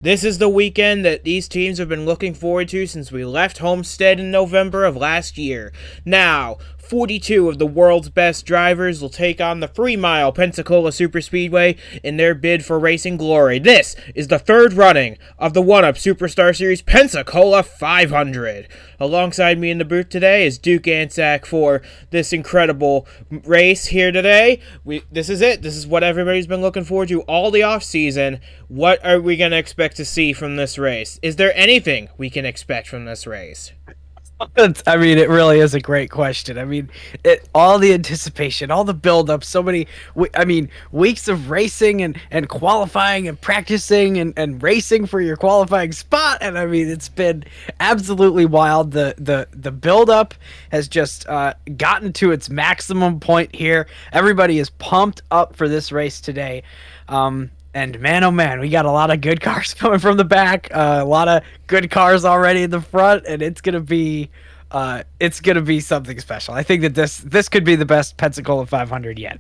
This is the weekend that these teams have been looking forward to since we left Homestead in November of last year. Now, 42 of the world's best drivers will take on the 3-mile Pensacola Superspeedway in their bid for racing glory. This is the third running of the 1UP Superstar Series Pensacola 500. Alongside me in the booth today is Duke and Zach for this incredible race here today. This is it. This is what everybody's been looking forward to all the offseason. What are we going to expect to see from this race? Is there anything we can expect from this race? I mean, it really is a great question. I mean, all the anticipation, all the build-up, so many, weeks of racing and qualifying and practicing and racing for your qualifying spot. And I mean, it's been absolutely wild. The build-up has just gotten to its maximum point here. Everybody is pumped up for this race today. And man, oh man, we got a lot of good cars coming from the back, a lot of good cars already in the front, and it's gonna be something special. I think that this could be the best Pensacola 500 yet.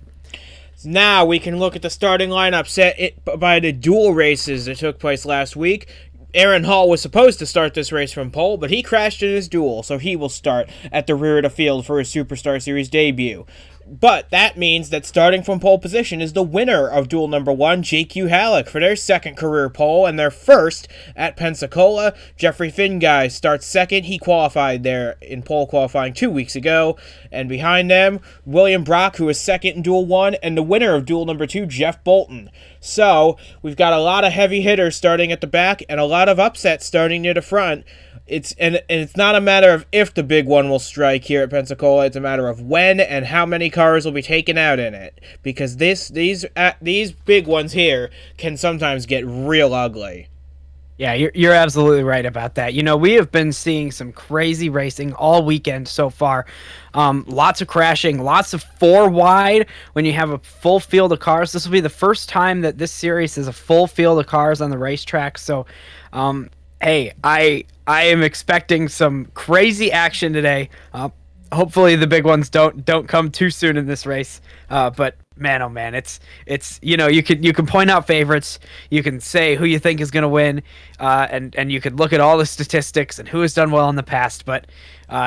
Now we can look at the starting lineup set by the dual races that took place last week. Aaron Hall was supposed to start this race from pole, but he crashed in his duel, so he will start at the rear of the field for his Superstar Series debut. But that means that starting from pole position is the winner of duel number 1, J.Q. Halleck, for their second career pole and their first at Pensacola. Jeffrey Fitzwater starts second. He qualified there in pole qualifying 2 weeks ago. And behind them, William Brock, who is second in duel 1, and the winner of duel number 2, Jeff Bolton. So, we've got a lot of heavy hitters starting at the back and a lot of upsets starting near the front. It's not a matter of if the big one will strike here at Pensacola. It's a matter of when and how many cars will be taken out in it. Because these big ones here can sometimes get real ugly. Yeah, you're absolutely right about that. You know, we have been seeing some crazy racing all weekend so far. Lots of crashing, lots of 4 wide when you have a full field of cars. This will be the first time that this series is a full field of cars on the racetrack. So, hey, I am expecting some crazy action today. Hopefully the big ones don't come too soon in this race. But man, oh man, it's you know, you can point out favorites, you can say who you think is going to win, and you could look at all the statistics and who has done well in the past. But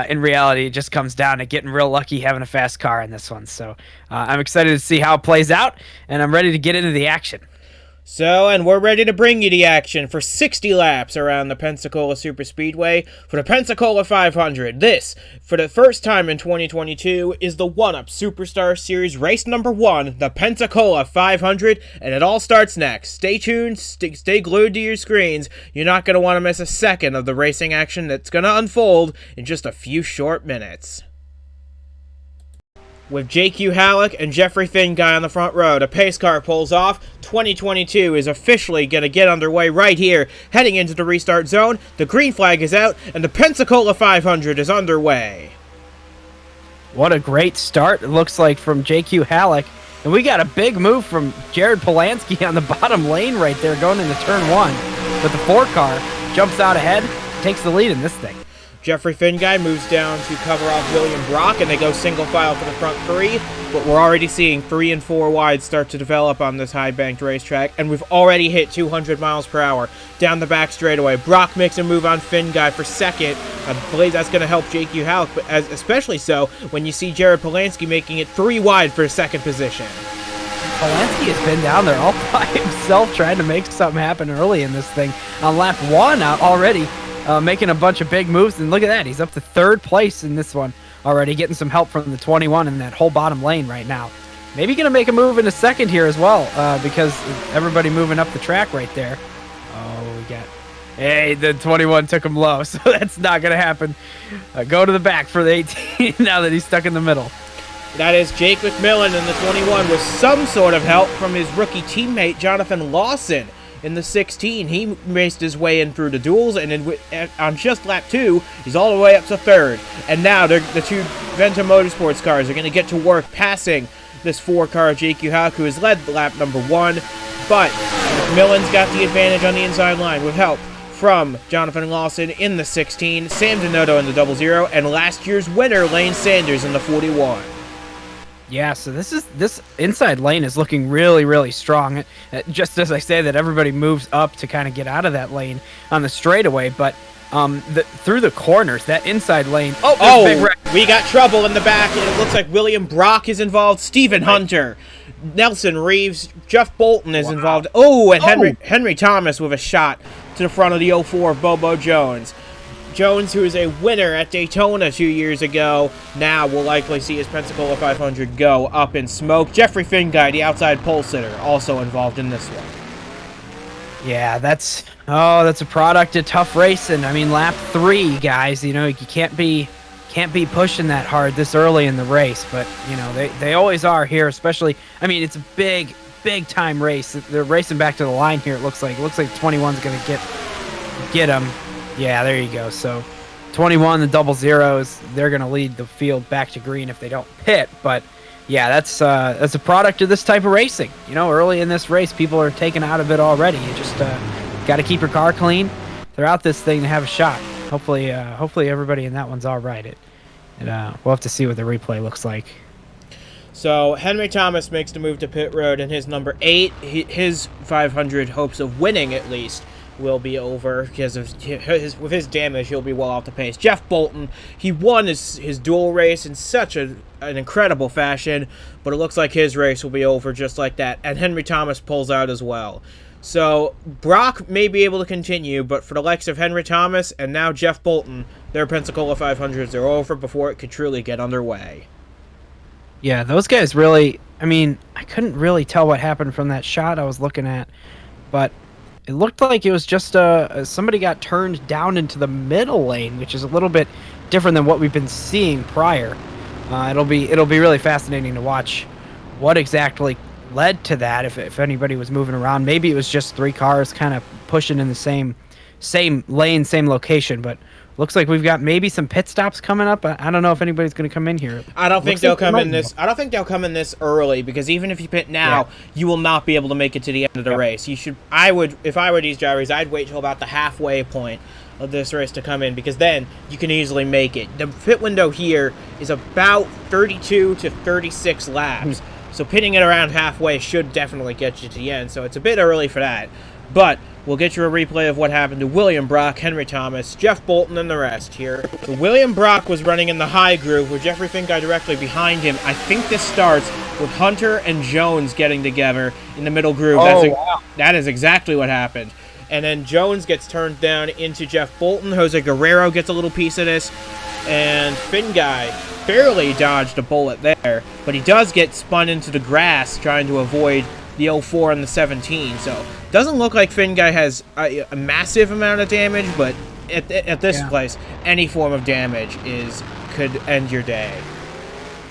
in reality, it just comes down to getting real lucky having a fast car in this one. So I'm excited to see how it plays out, and I'm ready to get into the action. So, and we're ready to bring you the action for 60 laps around the Pensacola Superspeedway for the Pensacola 500. This, for the first time in 2022, is the 1UP Superstar Series race number 1, the Pensacola 500, and it all starts next. Stay tuned, stay glued to your screens. You're not going to want to miss a second of the racing action that's going to unfold in just a few short minutes. With J.Q. Halleck and Jeffrey Fitzwater on the front row, the pace car pulls off. 2022 is officially going to get underway right here, heading into the restart zone. The green flag is out, and the Pensacola 500 is underway. What a great start it looks like from J.Q. Halleck. And we got a big move from Jared Polansky on the bottom lane right there going into turn 1. But the 4 car jumps out ahead, takes the lead in this thing. Jeffrey Fitzwater moves down to cover off William Brock, and they go single file for the front 3, but we're already seeing 3 and 4 wide start to develop on this high-banked racetrack, and we've already hit 200 miles per hour down the back straightaway. Brock makes a move on Fitzwater for second. I believe that's going to help J.Q. Halleck, but especially so when you see Jared Polansky making it 3 wide for second position. Polansky has been down there all by himself trying to make something happen early in this thing. On lap 1 out already. Making a bunch of big moves, and look at that, he's up to 3rd place in this one already, getting some help from the 21 in that whole bottom lane right now. Maybe gonna make a move into 2nd here as well, because everybody moving up the track right there. Oh, we got, hey, the 21 took him low, so that's not gonna happen. Go to the back for the 18 now that he's stuck in the middle. That is Jake Mcmillan in the 21 with some sort of help from his rookie teammate Jonathan Lawson. In the 16, he raced his way in through the duels, and on just lap 2, he's all the way up to 3rd. And now the 2 Venta Motorsports cars are going to get to work passing this 4-car J.Q. Halleck, who has led lap number 1. But Mcmillan's got the advantage on the inside line with help from Jonathan Lawson in the 16, Sam Donotto in the 00, and last year's winner, Lane Sanders, in the 41. Yeah, so this inside lane is looking really, really strong. Just as I say that, everybody moves up to kind of get out of that lane on the straightaway, but through the corners, that inside lane. Oh, we got trouble in the back. It looks like William Brock is involved. Stephen Hunter, Nelson Reeves, Jeff Bolton is involved. Oh, and Henry Thomas with a shot to the front of the 04 of Bobo Jones. Jones, who is a winner at Daytona 2 years ago, now will likely see his Pensacola 500 go up in smoke. Jeffrey Finguy, the outside pole sitter, also involved in this one. Yeah, that's a product of tough racing. I mean, lap 3, guys. You know, you can't be pushing that hard this early in the race, but you know they always are here. Especially, I mean, it's a big time race. They're racing back to the line here. It looks like 21's gonna get them. Yeah, there you go. So 21, the double zeros, they're going to lead the field back to green if they don't pit. But yeah, that's a product of this type of racing. You know, early in this race, people are taken out of it already. You just got to keep your car clean throughout this thing to have a shot. Hopefully everybody in that one's all right. We'll have to see what the replay looks like. So Henry Thomas makes the move to pit road, and his number 8, his 500 hopes of winning at least, will be over because of with his damage. He'll be well off the pace. Jeff Bolton, he won his dual race in such an incredible fashion, but it looks like his race will be over just like that, and Henry Thomas pulls out as well. So Brock may be able to continue, but for the likes of Henry Thomas and now Jeff Bolton, their Pensacola 500s are over before it could truly get underway. Yeah, those guys really, I mean, I couldn't really tell what happened from that shot I was looking at, but it looked like it was just somebody got turned down into the middle lane, which is a little bit different than what we've been seeing prior. It'll be really fascinating to watch what exactly led to that. If anybody was moving around, maybe it was just 3 cars kind of pushing in the same lane, same location. But looks like we've got maybe some pit stops coming up. I don't know if anybody's going to come in here. I don't think they'll come in this. I don't think they'll come in this early, because even if you pit now, you will not be able to make it to the end of the race. You should. I would, if I were these drivers, I'd wait till about the halfway point of this race to come in, because then you can easily make it. The pit window here is about 32 to 36 laps, so pitting it around halfway should definitely get you to the end. So it's a bit early for that, but we'll get you a replay of what happened to William Brock, Henry Thomas, Jeff Bolton, and the rest here. So William Brock was running in the high groove with Jeffrey Finguy directly behind him. I think this starts with Hunter and Jones getting together in the middle groove. That is exactly what happened. And then Jones gets turned down into Jeff Bolton. Jose Guerrero gets a little piece of this. And Finguy barely dodged a bullet there, but he does get spun into the grass trying to avoid the 04 and the 17. So doesn't look like Finguy has a massive amount of damage, but at this place, any form of damage could end your day.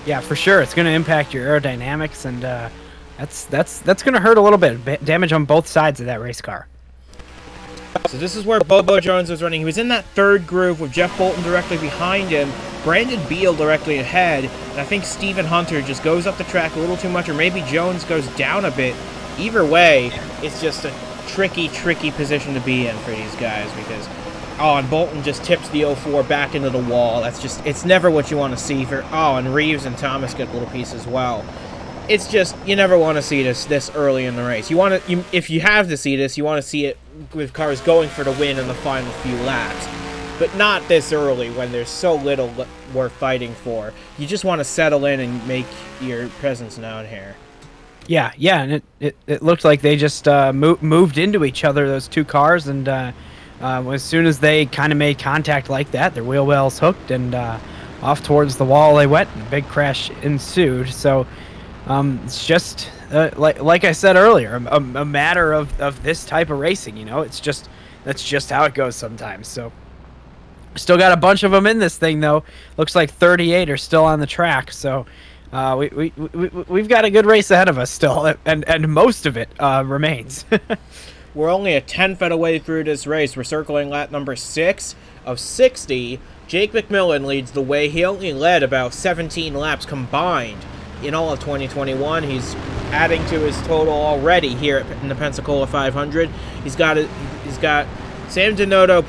Yeah, for sure. It's going to impact your aerodynamics, and that's going to hurt a little bit. Damage on both sides of that race car. So this is where Bobo Jones was running. He was in that third groove with Jeff Bolton directly behind him, Brandon Beal directly ahead, and I think Stephen Hunter just goes up the track a little too much, or maybe Jones goes down a bit. Either way, it's just a tricky position to be in for these guys, because and Bolton just tips the 04 back into the wall. It's never what you want to see and Reeves and Thomas get a little piece as well. It's just, you never want to see this early in the race. If you have to see this, you want to see it with cars going for the win in the final few laps, but not this early when there's so little worth fighting for. You just want to settle in and make your presence known here. Yeah, and it looked like they just moved into each other, those 2 cars, and as soon as they kind of made contact like that, their wheel wells hooked, and off towards the wall they went, and a big crash ensued. So it's just like I said earlier, a matter of this type of racing. You know, that's just how it goes sometimes. So still got a bunch of them in this thing, though. Looks like 38 are still on the track. So we've got a good race ahead of us still, and most of it remains. We're only a 10th of the way through this race. We're circling lap number 6 of 60. Jake Mcmillan leads the way. He only led about 17 laps combined in all of 2021. He's adding to his total already here in the Pensacola 500. He's got Sam Donato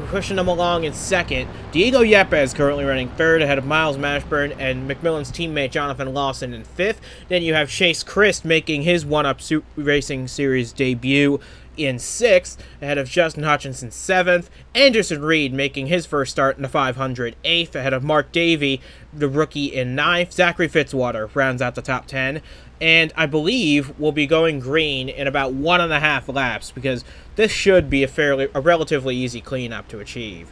pushing them along in second. Diego Yepes currently running third ahead of Miles Mashburn and Mcmillan's teammate Jonathan Lawson in fifth. Then you have Chase Christ making his one-up racing series debut in sixth ahead of Justin Hutchinson seventh. Anderson Reed making his first start in the 500 eighth ahead of Mark Davey, the rookie, in ninth. Zachary Fitzwater rounds out the top 10. And I believe we'll be going green in about 1.5 laps because this should be a relatively easy cleanup to achieve.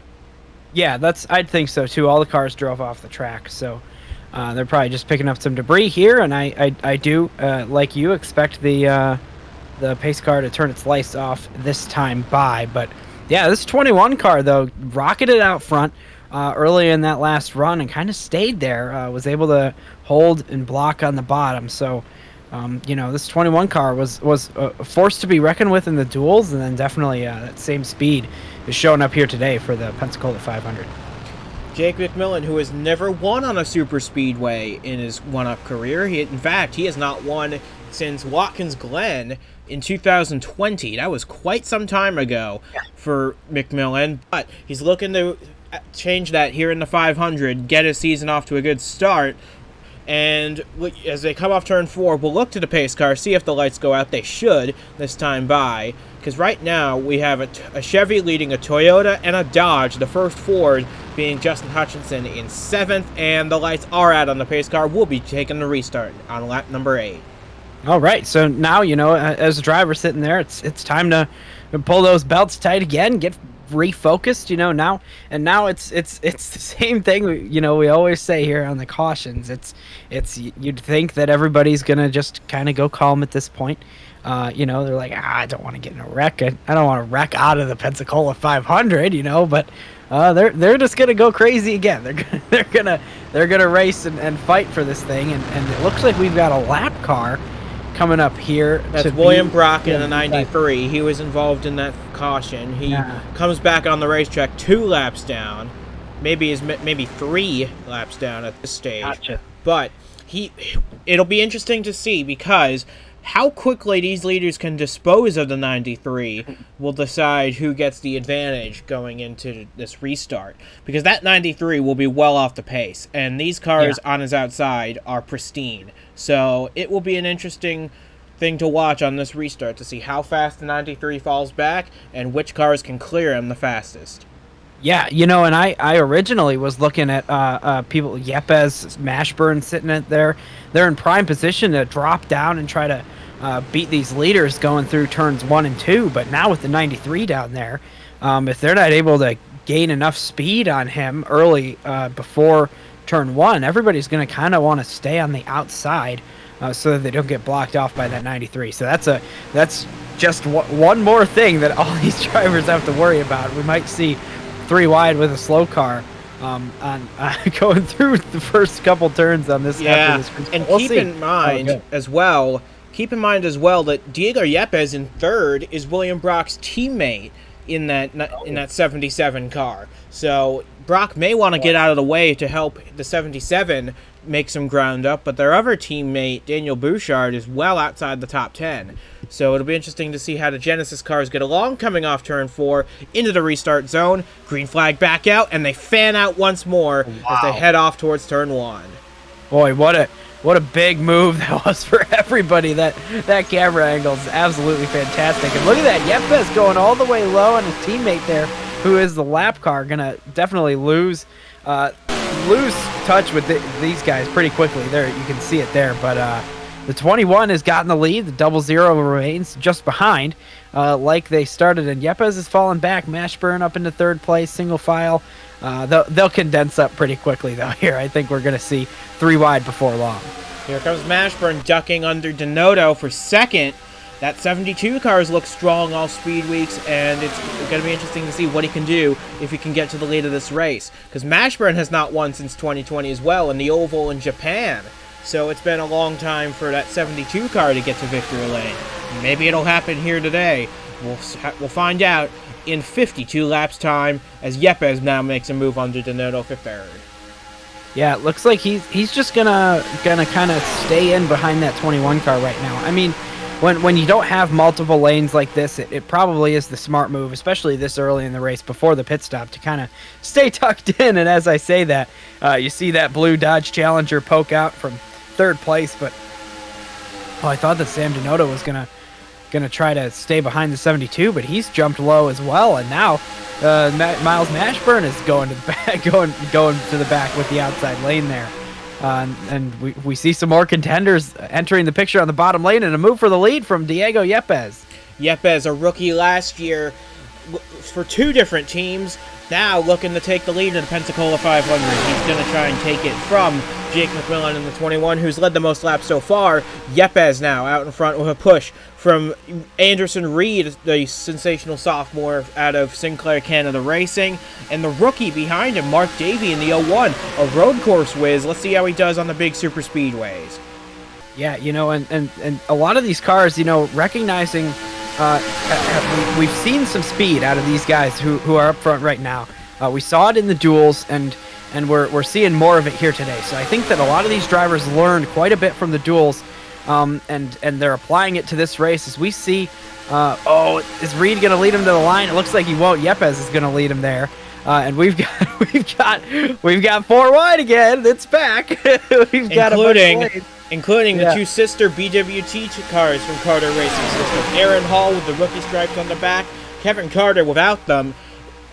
Yeah, I'd think so too. All the cars drove off the track, so they're probably just picking up some debris here. And I do, like you, expect the pace car to turn its lights off this time by. But yeah, this 21 car though rocketed out front early in that last run and kind of stayed there. Was able to hold and block on the bottom. So this 21 car was a force to be reckoned with in the duels, and then definitely that same speed is showing up here today for the Pensacola 500. Jake Mcmillan, who has never won on a super speedway in his one-up career. In fact, he has not won since Watkins Glen in 2020. That was quite some time ago for Mcmillan, but he's looking to change that here in the 500, get his season off to a good start. And as they come off turn 4, we'll look to the pace car, see if the lights go out. They should this time by, because right now we have a Chevy leading a Toyota and a Dodge, the first Ford being Justin Hutchinson in 7th, and the lights are out on the pace car. We'll be taking the restart on lap number 8. All right, so now, as a driver sitting there, it's time to pull those belts tight again, get refocused, now it's the same thing, we always say here on the cautions. It's you'd think that everybody's gonna just kind of go calm at this point. They're like, I don't want to get in a wreck. I don't want to wreck out of the Pensacola 500, but they're just gonna go crazy again. They're gonna race and fight for this thing, and it looks like we've got a lap car coming up here. That's William Brock in the 93. He was involved in that caution. He comes back on the racetrack 2 laps down, maybe 3 laps down at this stage. Gotcha. But it'll be interesting to see, because how quickly these leaders can dispose of the 93 will decide who gets the advantage going into this restart. Because that 93 will be well off the pace, and these cars on his outside are pristine. So it will be an interesting thing to watch on this restart to see how fast the 93 falls back and which cars can clear him the fastest. Yeah, and I originally was looking at people, Yepes, Mashburn sitting there. They're in prime position to drop down and try to beat these leaders going through turns 1 and 2. But now with the 93 down there, if they're not able to gain enough speed on him early before turn 1, everybody's going to kind of want to stay on the outside so that they don't get blocked off by that 93. So that's just one more thing that all these drivers have to worry about. We might see 3 wide with a slow car on going through the first couple turns on this. Yeah, and keep in mind as well that Diego Yepes in 3rd is William Brock's teammate in that 77 car. So Brock may want to get out of the way to help the 77 make some ground up, but their other teammate, Daniel Bouchard, is well outside the top 10. So it'll be interesting to see how the Genesis cars get along coming off turn 4 into the restart zone. Green flag back out, and they fan out once more as they head off towards turn 1. Boy, what a big move that was for everybody. That camera angle is absolutely fantastic. And look at that, Yepes going all the way low, and his teammate there, who is the lap car, gonna definitely lose touch with these guys pretty quickly. There, you can see it there. But the 21 has gotten the lead. The 00 remains just behind, like they started. And Yepes is falling back. Mashburn up into 3rd place, single file. They'll condense up pretty quickly, though, here. I think we're going to see 3 wide before long. Here comes Mashburn ducking under Donato for 2nd. That 72 cars look strong all speed weeks, and it's going to be interesting to see what he can do if he can get to the lead of this race. Because Mashburn has not won since 2020 as well in the Oval in Japan. So it's been a long time for that 72 car to get to victory lane. Maybe it'll happen here today. We'll find out in 52 laps time as Yepes now makes a move under Donato for 3rd. Yeah, it looks like he's just gonna kind of stay in behind that 21 car right now. I mean, when you don't have multiple lanes like this, it probably is the smart move, especially this early in the race before the pit stop, to kind of stay tucked in. And as I say that, you see that blue Dodge Challenger poke out from third place, but I thought that Sam Denota was gonna try to stay behind the 72, but he's jumped low as well, and now Miles Mashburn is going to the back, going to the back with the outside lane there. And we see some more contenders entering the picture on the bottom lane, and a move for the lead from Diego Yepes. Yepes, a rookie last year for two different teams, now looking to take the lead in the Pensacola 500. He's going to try and take it from Jake Mcmillan in the 21, who's led the most laps so far. Yepes now out in front with a push from Anderson Reed, the sensational sophomore out of Sinclair Canada Racing, and the rookie behind him, Mark Davey in the 01, a road course whiz. Let's see how he does on the big super speedways. Yeah, and a lot of these cars, recognizing we've seen some speed out of these guys who are up front right now. We saw it in the duels, and we're seeing more of it here today. So I think that a lot of these drivers learned quite a bit from the duels, and they're applying it to this race. As we see, is Reed going to lead him to the line? It looks like he won't. Yepes is going to lead him there, and we've got four wide again. It's back. We've got including the two sister BWT cars from Carter Racing System. Aaron Hall with the rookie stripes on the back, Kevin Carter without them.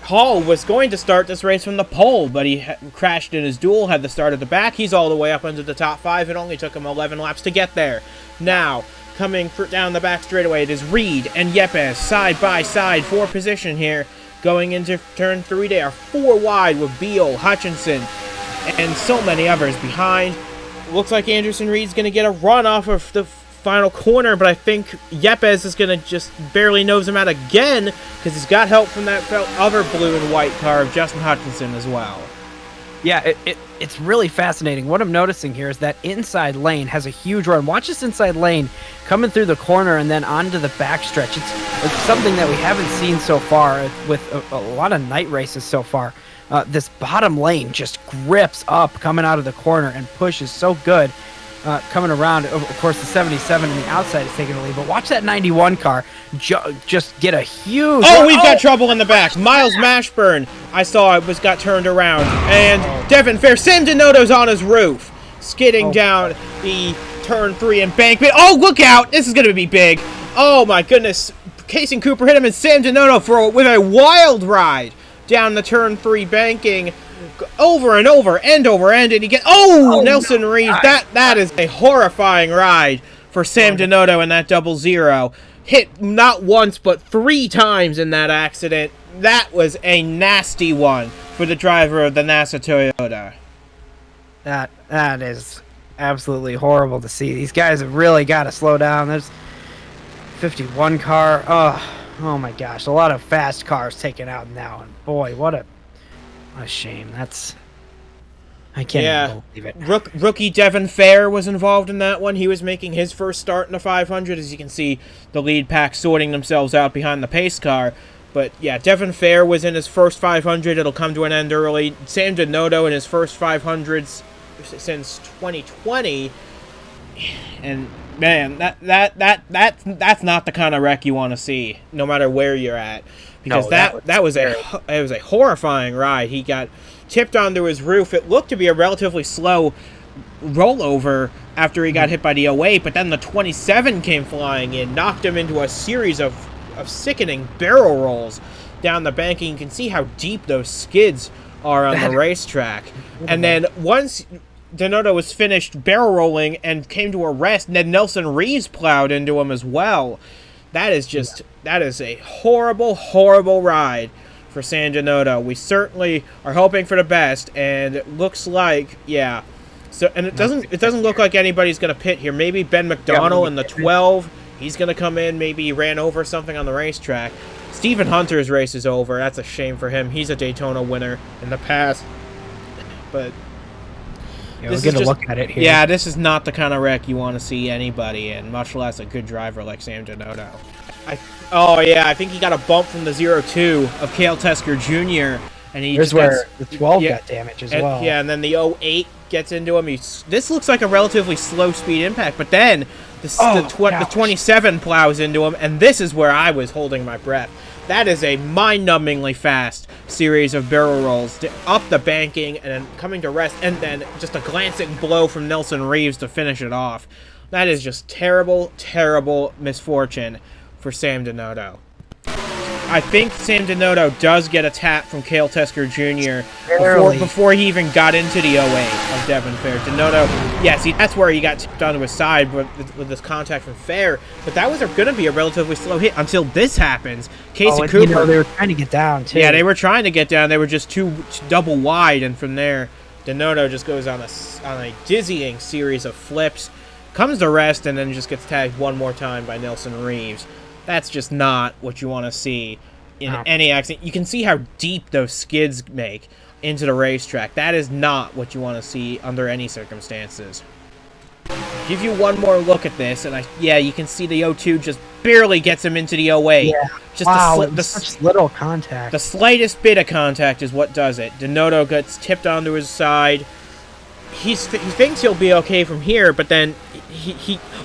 Hall was going to start this race from the pole, but he crashed in his duel, had the start at the back. He's all the way up into the top 5. It only took him 11 laps to get there. Now, coming down the back straightaway, it is Reed and Yepes side by side for position here. Going into turn 3, they are 4 wide with Beal, Hutchinson, and so many others behind. Looks like Anderson Reed's going to get a run off of the final corner, but I think Yepes is going to just barely nose him out again because he's got help from that other blue and white car of Justin Hutchinson as well. Yeah, it's really fascinating. What I'm noticing here is that inside lane has a huge run. Watch this inside lane coming through the corner and then onto the backstretch. It's something that we haven't seen so far with a lot of night races so far. This bottom lane just grips up coming out of the corner and pushes so good. Coming around, of course, the 77 on the outside is taking the lead, but watch that 91 car just get a huge... We've got trouble in the back. Miles Mashburn, I saw it got turned around, and Devin Fair, Sam Denoto's on his roof, skidding down the turn 3 embankment. Oh, look out! This is going to be big. Oh, my goodness. Casey Cooper hit him, and Sam Denoto with a wild ride down the turn 3 banking. Over and over, end over end, and he gets... Nelson Reed, that is a horrifying ride for Sam Denoto in that 00. Hit not once, but 3 times in that accident. That was a nasty one for the driver of the NASA Toyota. That is absolutely horrible to see. These guys have really got to slow down. There's 51 car. Oh my gosh, a lot of fast cars taken out in that one. Boy, what a shame. I can't even believe it. Rookie Devin Fair was involved in that one. He was making his first start in the 500. As you can see, the lead pack sorting themselves out behind the pace car. But yeah, Devin Fair was in his first 500. It'll come to an end early. Sam Denoto in his first 500s since 2020. And man, that's not the kind of wreck you want to see, no matter where you're at. Because that was a horrifying ride. He got tipped onto his roof. It looked to be a relatively slow rollover after he got hit by the 08, but then the 27 came flying in, knocked him into a series of sickening barrel rolls down the banking. You can see how deep those skids are on the racetrack. And then once Denoto was finished barrel rolling and came to a rest, and then Nelson Reeves plowed into him as well. That is a horrible, horrible ride for Sam Denoto. We certainly are hoping for the best, and it looks like, yeah. So, and it doesn't look like anybody's going to pit here. Maybe Ben McDonald in the 12. He's going to come in. Maybe he ran over something on the racetrack. Stephen Hunter's race is over. That's a shame for him. He's a Daytona winner in the past. But we'll get a look at it here. Yeah, this is not the kind of wreck you want to see anybody in, much less a good driver like Sam Denoto. I think he got a bump from the 02 of Cale Tesker Jr. And here's where the 12 got damage as well. Yeah, and then the 08 gets into him. This looks like a relatively slow speed impact, but then The 27 plows into him, and this is where I was holding my breath. That is a mind-numbingly fast series of barrel rolls up the banking and then coming to rest, and then just a glancing blow from Nelson Reeves to finish it off. That is just terrible, terrible misfortune for Sam Donato. I think Sam Donato does get a tap from Cale Tesker Jr. before he even got into the 08 of Devon Fair. Donato, yes, that's where he got tipped onto his side with this contact from Fair, but that was going to be a relatively slow hit until this happens. Casey Cooper, they were trying to get down, too. Yeah, they were trying to get down. They were just too double wide, and from there, Donato just goes on a dizzying series of flips, comes to rest, and then just gets tagged one more time by Nelson Reeves. That's just not what you want to see in any accident. You can see how deep those skids make into the racetrack. That is not what you want to see under any circumstances. Give you one more look at this, and you can see the 02 just barely gets him into the 08. Yeah. Just such little contact. The slightest bit of contact is what does it. Donato gets tipped onto his side. He thinks he'll be okay from here, but then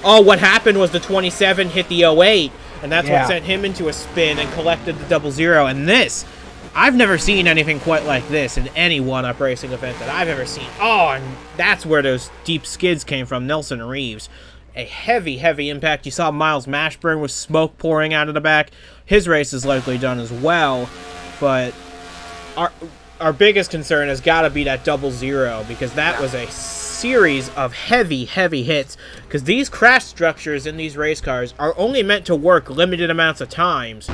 what happened was the 27 hit the 08, and that's what sent him into a spin and collected the 00. And this, I've never seen anything quite like this in any one-up racing event that I've ever seen. And that's where those deep skids came from. Nelson Reeves, a heavy, heavy impact. You saw Miles Mashburn with smoke pouring out of the back. His race is likely done as well, but our biggest concern has got to be that 00, because that was a series of heavy, heavy hits, because these crash structures in these race cars are only meant to work limited amounts of times.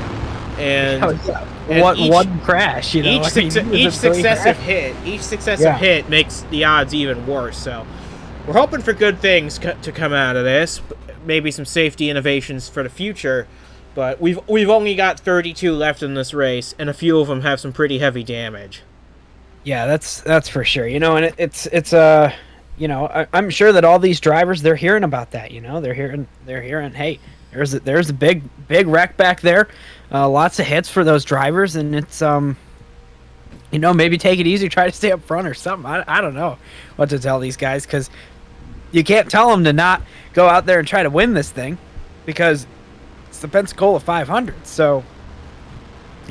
And, one crash, each successive hit makes the odds even worse. So we're hoping for good things to come out of this, maybe some safety innovations for the future. But we've only got 32 left in this race, and a few of them have some pretty heavy damage. Yeah, that's for sure. And it's I'm sure that all these drivers, they're hearing about that. They're hearing, hey, there's a big wreck back there, lots of hits for those drivers, and it's maybe take it easy, try to stay up front or something. I don't know what to tell these guys, because you can't tell them to not go out there and try to win this thing, because it's the Pensacola 500. So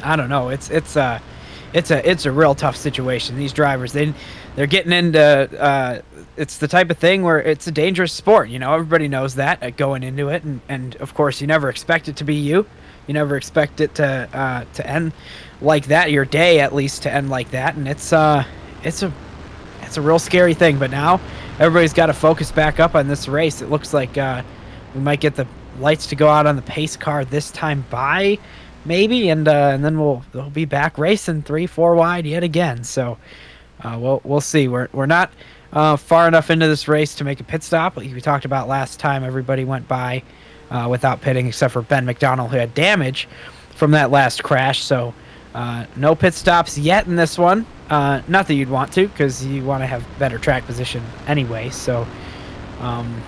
I don't know. It's a real tough situation. These drivers, they're getting into it's the type of thing where it's a dangerous sport. Everybody knows that going into it, and of course you never expect it to be you. You never expect it to end like that. Your day, at least, to end like that, and it's a real scary thing. But now everybody's got to focus back up on this race. It looks like we might get the lights to go out on the pace car this time by maybe, and then they'll be back racing 3-4 wide yet again. So we'll see. We're not far enough into this race to make a pit stop. Like we talked about last time, everybody went by without pitting except for Ben McDonald, who had damage from that last crash. So no pit stops yet in this one. Not that you'd want to, because you want to have better track position anyway. So man,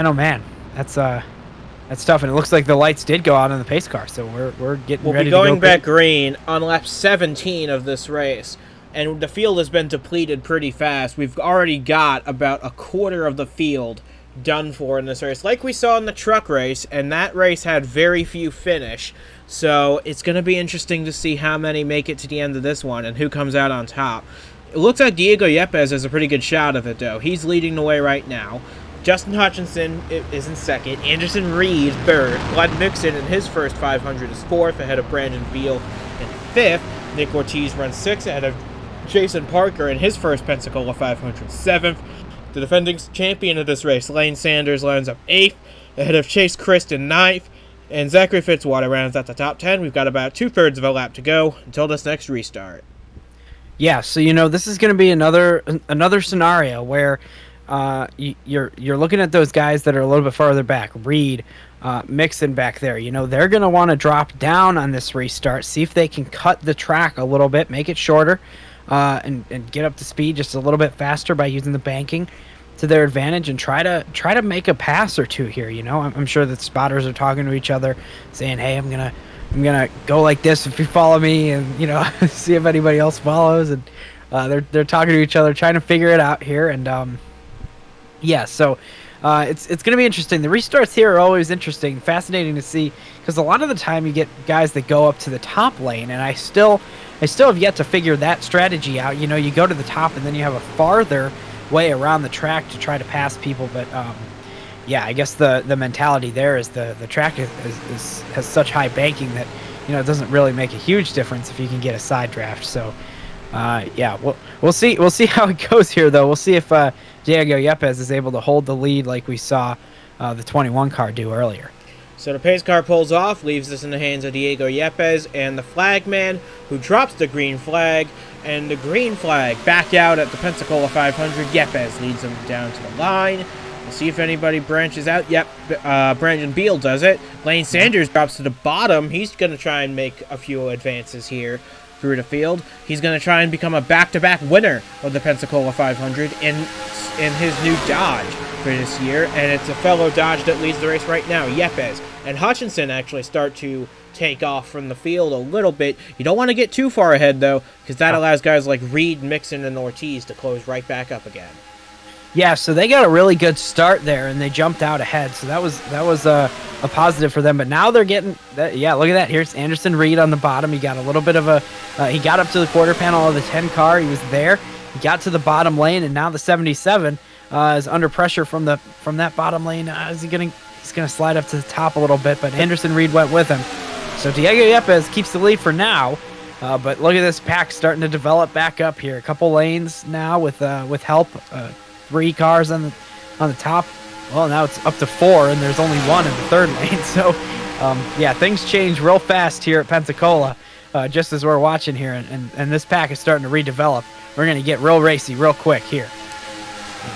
oh man, that's tough. And it looks like the lights did go out on the pace car, so we're getting ready to go. We'll be going back green on lap 17 of this race, and the field has been depleted pretty fast. We've already got about a quarter of the field done for in this race, like we saw in the truck race, and that race had very few finish. So it's going to be interesting to see how many make it to the end of this one and who comes out on top. It looks like Diego Yepes has a pretty good shot of it, though. He's leading the way right now. Justin Hutchinson is in second. Anderson Reed third. Glenn Mixon in his first 500 is fourth, ahead of Brandon Beal in fifth. Nick Ortiz runs sixth, ahead of Jason Parker in his first Pensacola 500 seventh. The defending champion of this race, Lane Sanders, lines up eighth, ahead of Chase Christ in ninth. And Zachary Fitzwater rounds out the top 10. We've got about 2/3 of a lap to go until this next restart. Yeah, so this is going to be another scenario where you're looking at those guys that are a little bit farther back. Reed, Mixon back there. They're going to want to drop down on this restart, see if they can cut the track a little bit, make it shorter, and get up to speed just a little bit faster by using the banking to their advantage, and try to make a pass or two here. I'm sure that spotters are talking to each other, saying, "Hey, I'm gonna go like this if you follow me," and see if anybody else follows, and they're talking to each other, trying to figure it out here, and so It's going to be interesting. The restarts here are always interesting, fascinating to see, because a lot of the time you get guys that go up to the top lane, and I still have yet to figure that strategy out. You know, you go to the top and then you have a farther way around the track to try to pass people, but yeah, I guess the mentality there is the track has such high banking that, you know, it doesn't really make a huge difference if you can get a side draft. So yeah, we'll see how it goes here, though. We'll see if Diego Yepes is able to hold the lead like we saw the 21 car do earlier. So the pace car pulls off, leaves this in the hands of Diego Yepes and the flagman, who drops the green flag, and the green flag back out at the Pensacola 500. Yepes leads them down to the line. We'll see if anybody branches out. Yep, Brandon Beal does it. Lane Sanders drops to the bottom. He's going to try and make a few advances here through the field. He's going to try and become a back-to-back winner of the Pensacola 500 in his new Dodge for this year, and it's a fellow Dodge that leads the race right now, Yepes. And Hutchinson actually start to take off from the field a little bit. You don't want to get too far ahead, though, because that allows guys like Reed, Mixon, and Ortiz to close right back up again. Yeah, so they got a really good start there, and they jumped out ahead. So that was a positive for them. But now they're getting yeah, look at that. Here's Anderson Reed on the bottom. He got a little bit of a he got up to the quarter panel of the 10 car. He was there. He got to the bottom lane, and now the 77 is under pressure from that bottom lane. He's gonna slide up to the top a little bit, but Anderson Reed went with him. So Diego Yepes keeps the lead for now. But look at this pack starting to develop back up here. A couple lanes now with help. 3 cars on the top. Well, now it's up to 4, and there's only 1 in the third lane. So, yeah, things change real fast here at Pensacola, just as we're watching here, and this pack is starting to redevelop. We're going to get real racy real quick here.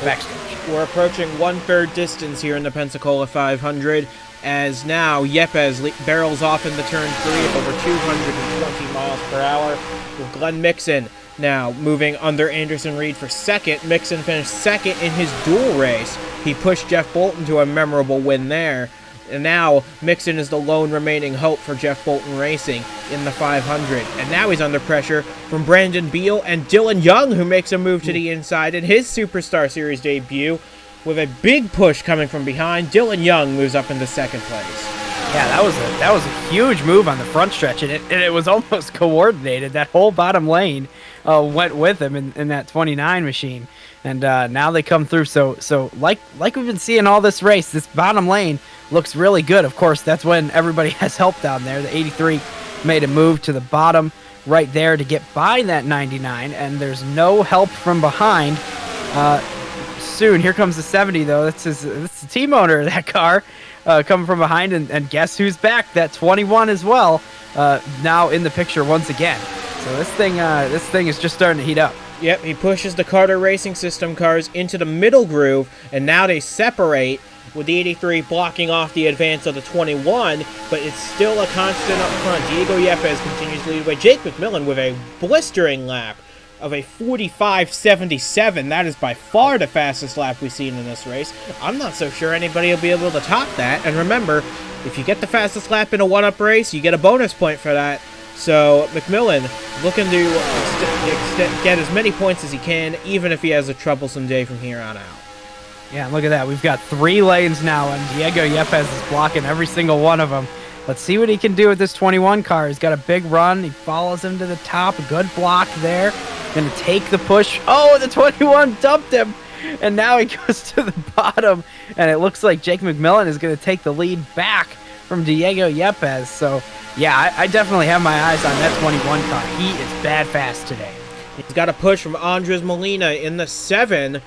Backstretch. We're approaching 1/3 distance here in the Pensacola 500, as now Yepes barrels off into turn 3 at over 220 miles per hour, with Glenn Mixon now moving under Anderson Reed for second. Mixon finished second in his dual race. He pushed Jeff Bolton to a memorable win there. And now Mixon is the lone remaining hope for Jeff Bolton Racing in the 500. And now he's under pressure from Brandon Beal and Dylan Young, who makes a move to the inside in his Superstar Series debut. With a big push coming from behind, Dylan Young moves up into second place. Yeah, that was a huge move on the front stretch, and it was almost coordinated. That whole bottom lane went with him in that 29 machine, and now they come through. So like we've been seeing all this race, this bottom lane looks really good. Of course, that's when everybody has help down there. The 83 made a move to the bottom right there to get by that 99, and there's no help from behind. Soon, here comes the 70 though. That's the team owner of that car. Coming from behind, and guess who's back? That 21 as well, now in the picture once again. So this thing is just starting to heat up. Yep, he pushes the Carter Racing System cars into the middle groove, and now they separate, with the 83 blocking off the advance of the 21, but it's still a constant up front. Diego Yepes continues to lead away. Jake Mcmillan with a blistering lap of a 45.77. That is by far the fastest lap we've seen in this race. I'm not so sure anybody will be able to top that. And remember, if you get the fastest lap in a one-up race, you get a bonus point for that. So Mcmillan looking to get as many points as he can, even if he has a troublesome day from here on out. Yeah, look at that. We've got 3 lanes now, and Diego Yepes is blocking every single one of them. Let's see what he can do with this 21 car. He's got a big run. He follows him to the top. A good block there. Going to take the push. Oh, the 21 dumped him. And now he goes to the bottom. And it looks like Jake Mcmillan is going to take the lead back from Diego Yepes. So, yeah, I definitely have my eyes on that 21 car. He is bad fast today. He's got a push from Andres Molina in the 7.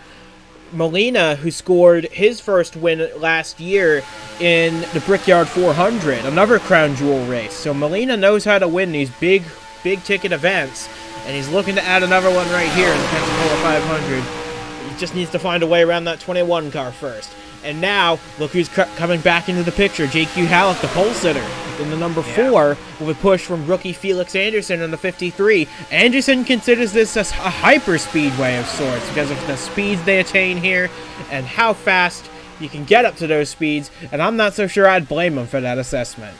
Molina, who scored his first win last year in the Brickyard 400, another crown jewel race. So Molina knows how to win these big ticket events, and he's looking to add another one right here in the Pensacola 500. He just needs to find a way around that 21 car first. And now, look who's coming back into the picture. J.Q. Halleck, the pole sitter, in the number 4, with a push from rookie Felix Anderson in the 53. Anderson considers this a hyper speedway of sorts because of the speeds they attain here and how fast you can get up to those speeds. And I'm not so sure I'd blame him for that assessment.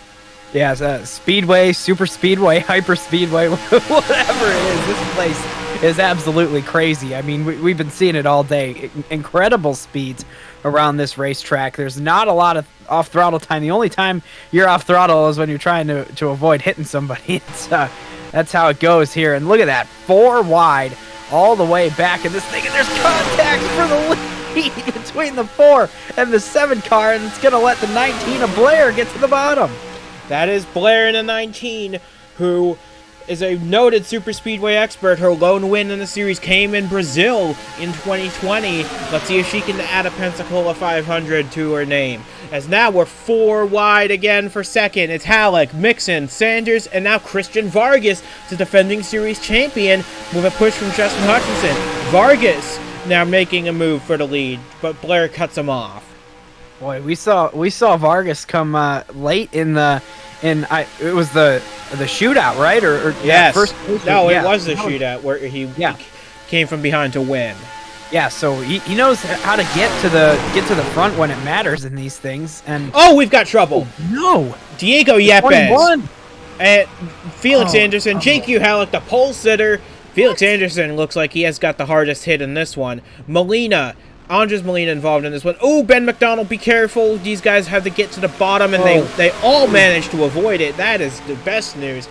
Yeah, it's a speedway, super speedway, hyper speedway, whatever it is. This place is absolutely crazy. I mean, we've been seeing it all day. Incredible speeds around this racetrack. There's not a lot of off throttle time. The only time you're off throttle is when you're trying to avoid hitting somebody. That's how it goes here. And look at that, 4 wide all the way back in this thing, and there's contact for the lead between the 4 and the 7 car, and it's gonna let the 19 of Blair get to the bottom. That is Blair in a 19, who is a noted super speedway expert. Her lone win in the series came in Brazil in 2020. Let's see if she can add a Pensacola 500 to her name. As now we're 4 wide again for second. It's Halleck, Mixon, Sanders, and now Christian Vargas, the defending series champion, with a push from Justin Hutchinson. Vargas now making a move for the lead, but Blair cuts him off. Boy, we saw Vargas come late in the it was the shootout, right? Or yes. First, no, it was the shootout where he came from behind to win. Yeah, so he knows how to get to the front when it matters in these things. And we've got trouble. Oh, no, Diego Yepes and Felix Anderson, oh. J.Q. Halleck, the pole sitter. Felix Anderson looks like he has got the hardest hit in this one. Andres Molina involved in this one. Oh, Ben McDonald, be careful. These guys have to get to the bottom, and they all managed to avoid it. That is the best news.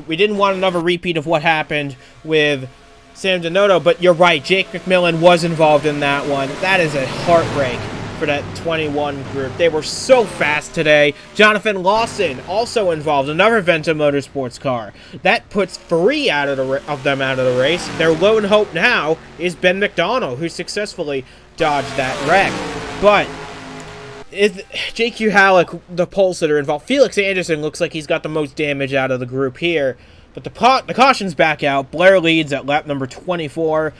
We didn't want another repeat of what happened with Sam Donotto, but you're right. Jake Mcmillan was involved in that one. That is a heartbreak for that 21 group. They were so fast today. Jonathan Lawson also involved, another Venta Motorsports car. That puts 3 of them out of the race. Their lone hope now is Ben McDonald, who successfully dodged that wreck. But is J.Q. Halleck, the pole sitter, involved? Felix Anderson looks like he's got the most damage out of the group here. But the caution's back out. Blair leads at lap number 24.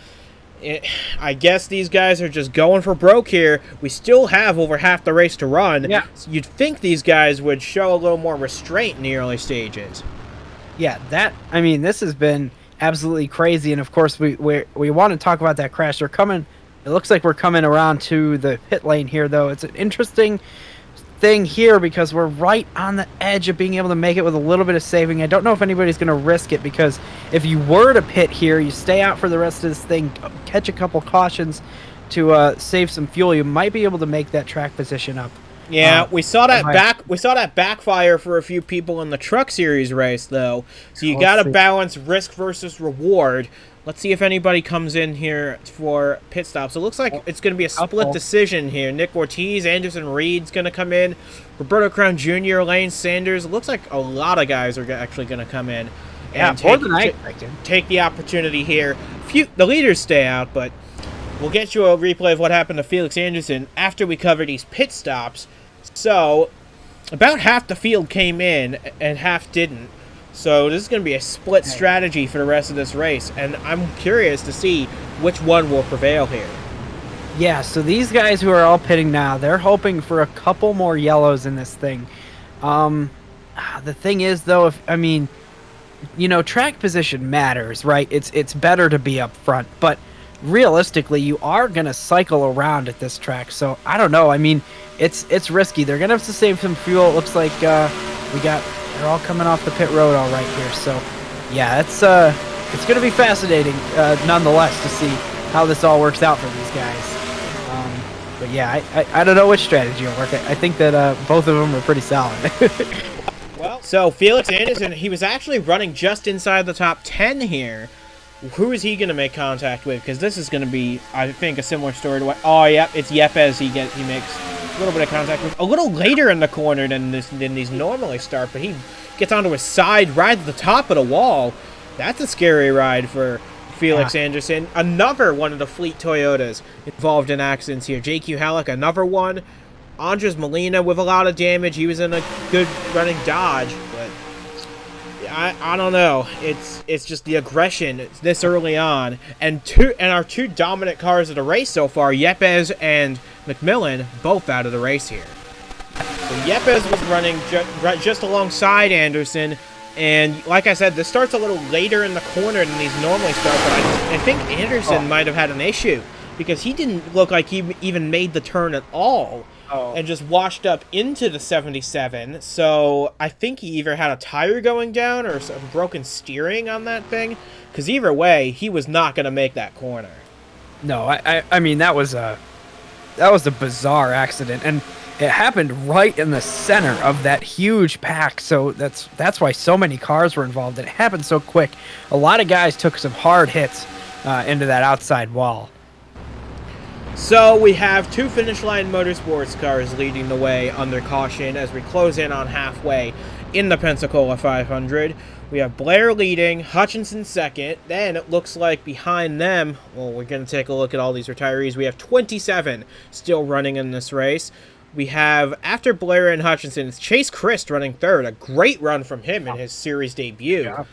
I guess these guys are just going for broke here. We still have over half the race to run. Yeah. So you'd think these guys would show a little more restraint in the early stages. Yeah, this has been absolutely crazy. And of course, we want to talk about that crash. It looks like we're coming around to the pit lane here, though. It's an interesting thing here because we're right on the edge of being able to make it with a little bit of saving. I don't know if anybody's going to risk it, because if you were to pit here, you stay out for the rest of this thing, catch a couple cautions to save some fuel, you might be able to make that track position up. Yeah, we saw that backfire for a few people in the Truck Series race, though. So you got to balance risk versus reward. Let's see if anybody comes in here for pit stops. It looks like it's going to be a split decision here. Nick Ortiz, Anderson Reed's going to come in. Roberto Crown Jr., Lane Sanders. It looks like a lot of guys are actually going to come in and take the opportunity here. The leaders stay out, but we'll get you a replay of what happened to Felix Anderson after we cover these pit stops. So about half the field came in and half didn't. So this is going to be a split strategy for the rest of this race, and I'm curious to see which one will prevail here. Yeah, so these guys who are all pitting now, they're hoping for a couple more yellows in this thing. The thing is, though, track position matters, right? It's better to be up front, but realistically, you are going to cycle around at this track, so I don't know. It's risky. They're going to have to save some fuel. It looks like they're all coming off the pit road all right here. So, yeah, it's going to be fascinating nonetheless to see how this all works out for these guys. But, yeah, I don't know which strategy will work. I think that both of them are pretty solid. Well, so Felix Anderson, he was actually running just inside the top 10 here. Who is he going to make contact with? Because this is going to be, I think, a similar story to what... Oh, yeah, it's Yepes he makes a little bit of contact with. A little later in the corner than these normally start, but he gets onto his side right at the top of the wall. That's a scary ride for Felix Anderson. Another one of the Fleet Toyotas involved in accidents here. J.Q. Halleck, another one. Andres Molina with a lot of damage. He was in a good running Dodge, but... I don't know. It's just the aggression this early on, and our two dominant cars of the race so far, Yepes and Mcmillan, both out of the race here. So Yepes was running just alongside Anderson, and like I said, this starts a little later in the corner than these normally start, but I think Anderson might have had an issue because he didn't look like he even made the turn at all. And just washed up into the 77. So I think he either had a tire going down or some broken steering on that thing. Because either way, he was not going to make that corner. No, I mean, that was a bizarre accident, and it happened right in the center of that huge pack. So that's why so many cars were involved. It happened so quick. A lot of guys took some hard hits into that outside wall. So we have 2 Finish Line Motorsports cars leading the way under caution as we close in on halfway in the Pensacola 500. We have Blair leading, Hutchinson second. Then it looks like behind them, well, we're going to take a look at all these retirees. We have 27 still running in this race. We have, after Blair and Hutchinson, it's Chase Christ running third. A great run from him in his series debut. Yeah.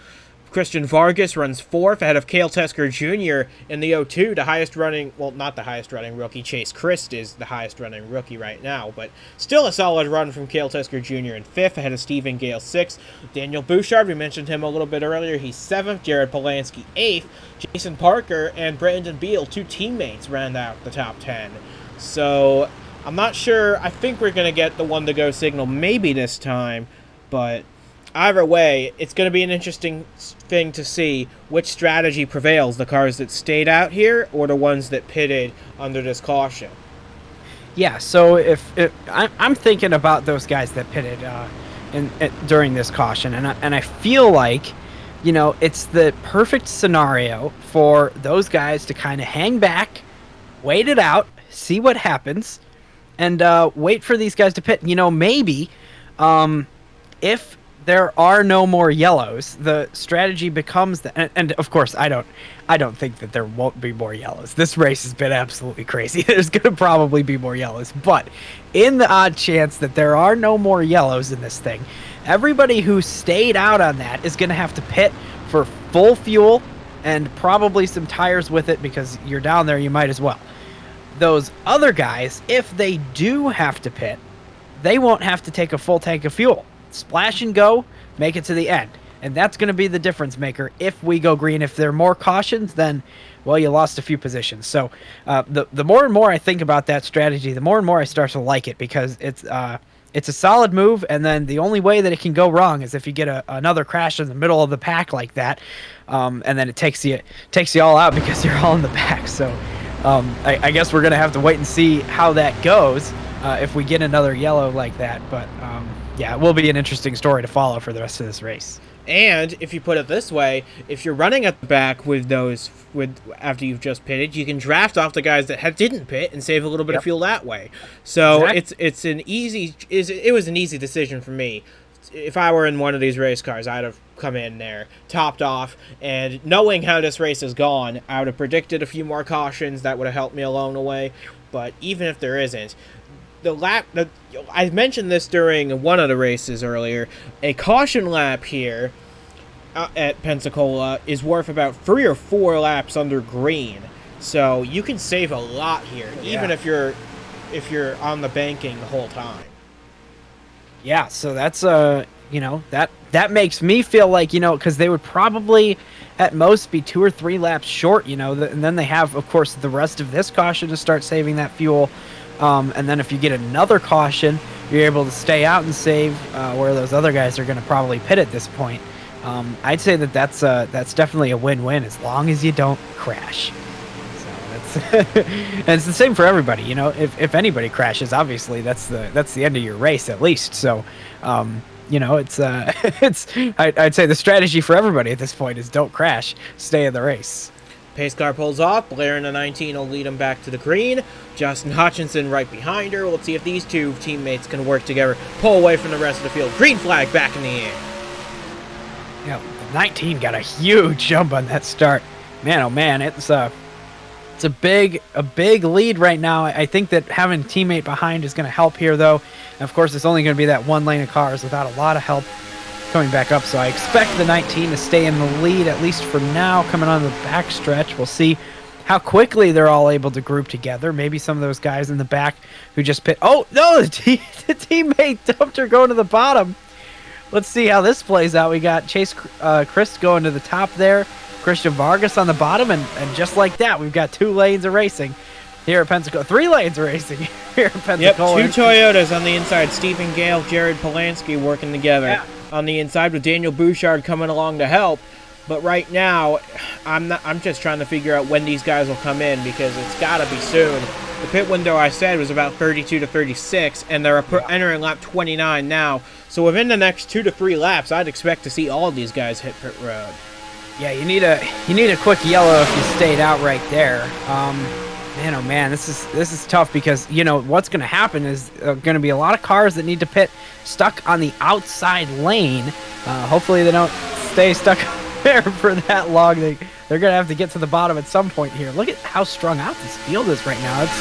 Christian Vargas runs 4th ahead of Cale Tesker Jr. in the 02. The highest running, well, not the highest running rookie. Chase Christ is the highest running rookie right now, but still a solid run from Cale Tesker Jr. in 5th ahead of Stephen Gale 6th. Daniel Bouchard, we mentioned him a little bit earlier. He's 7th. Jared Polanski 8th. Jason Parker and Brandon Beal, 2 teammates, round out the top 10. So I'm not sure. I think we're going to get the one-to-go signal maybe this time, but either way, it's going to be an interesting thing to see which strategy prevails, the cars that stayed out here or the ones that pitted under this caution. Yeah, so if I'm thinking about those guys that pitted during this caution, and I feel like, you know, it's the perfect scenario for those guys to kind of hang back, wait it out, see what happens, and wait for these guys to pit. You know, maybe if there are no more yellows, the strategy becomes and of course I don't think that there won't be more yellows. This race has been absolutely crazy. There's going to probably be more yellows, but in the odd chance that there are no more yellows in this thing, everybody who stayed out on that is going to have to pit for full fuel and probably some tires with it, because you're down there, you might as well. Those other guys, if they do have to pit, they won't have to take a full tank of fuel. Splash and go, make it to the end. And that's going to be the difference maker if we go green. If there are more cautions, then, well, you lost a few positions. So the more and more I think about that strategy, the more and more I start to like it, because it's a solid move, and then the only way that it can go wrong is if you get another crash in the middle of the pack like that, and then it takes you all out because you're all in the back. So I guess we're going to have to wait and see how that goes if we get another yellow like that. But yeah, it will be an interesting story to follow for the rest of this race. And if you put it this way, if you're running at the back with after you've just pitted, you can draft off the guys that didn't pit and save a little bit of fuel that way. So exactly. It was an easy decision for me. If I were in one of these race cars, I'd have come in there, topped off, and knowing how this race has gone, I would have predicted a few more cautions that would have helped me along the way. But even if there isn't, I mentioned this during one of the races earlier, a caution lap here at Pensacola is worth about 3 or 4 laps under green. So you can save a lot here, even if you're on the banking the whole time. Yeah, so that's that makes me feel like, because they would probably at most be 2 or 3 laps short, and then they have, of course, the rest of this caution to start saving that fuel. And then if you get another caution, you're able to stay out and save, where those other guys are going to probably pit at this point. I'd say that's definitely a win-win as long as you don't crash. So that's and it's the same for everybody. If anybody crashes, obviously that's the end of your race at least. So it's I'd say the strategy for everybody at this point is don't crash, stay in the race. Pace car pulls off. Blair in the 19 will lead him back to the green. Justin Hutchinson right behind her. Let's see if these two teammates can work together, pull away from the rest of the field. Green flag back in the air. Yeah, 19 got a huge jump on that start. Man, oh man, it's a big lead right now. I think that having a teammate behind is going to help here, though. And of course, it's only going to be that one lane of cars without a lot of help coming back up. So I expect the 19 to stay in the lead, at least for now, coming on the back stretch. We'll see how quickly they're all able to group together. Maybe some of those guys in the back who just pit. Oh, no, the teammate dumped her going to the bottom. Let's see how this plays out. We got Chase Christ going to the top there. Christian Vargas on the bottom. And just like that, we've got 2 lanes of racing here at Pensacola. 3 lanes of racing here at Pensacola. Yep, 2 Toyotas on the inside. Stephen Gale, Jared Polanski working together on the inside with Daniel Bouchard coming along to help. But right now, I'm just trying to figure out when these guys will come in, because it's got to be soon. The pit window, I said, was about 32 to 36, and they're entering lap 29 now. So within the next 2 to 3 laps, I'd expect to see all of these guys hit pit road. Yeah, you need a quick yellow if you stayed out right there. Man, oh man, this is tough because what's going to happen is going to be a lot of cars that need to pit stuck on the outside lane. Hopefully they don't stay stuck there for that long. They're going to have to get to the bottom at some point here. Look at how strung out this field is right now. It's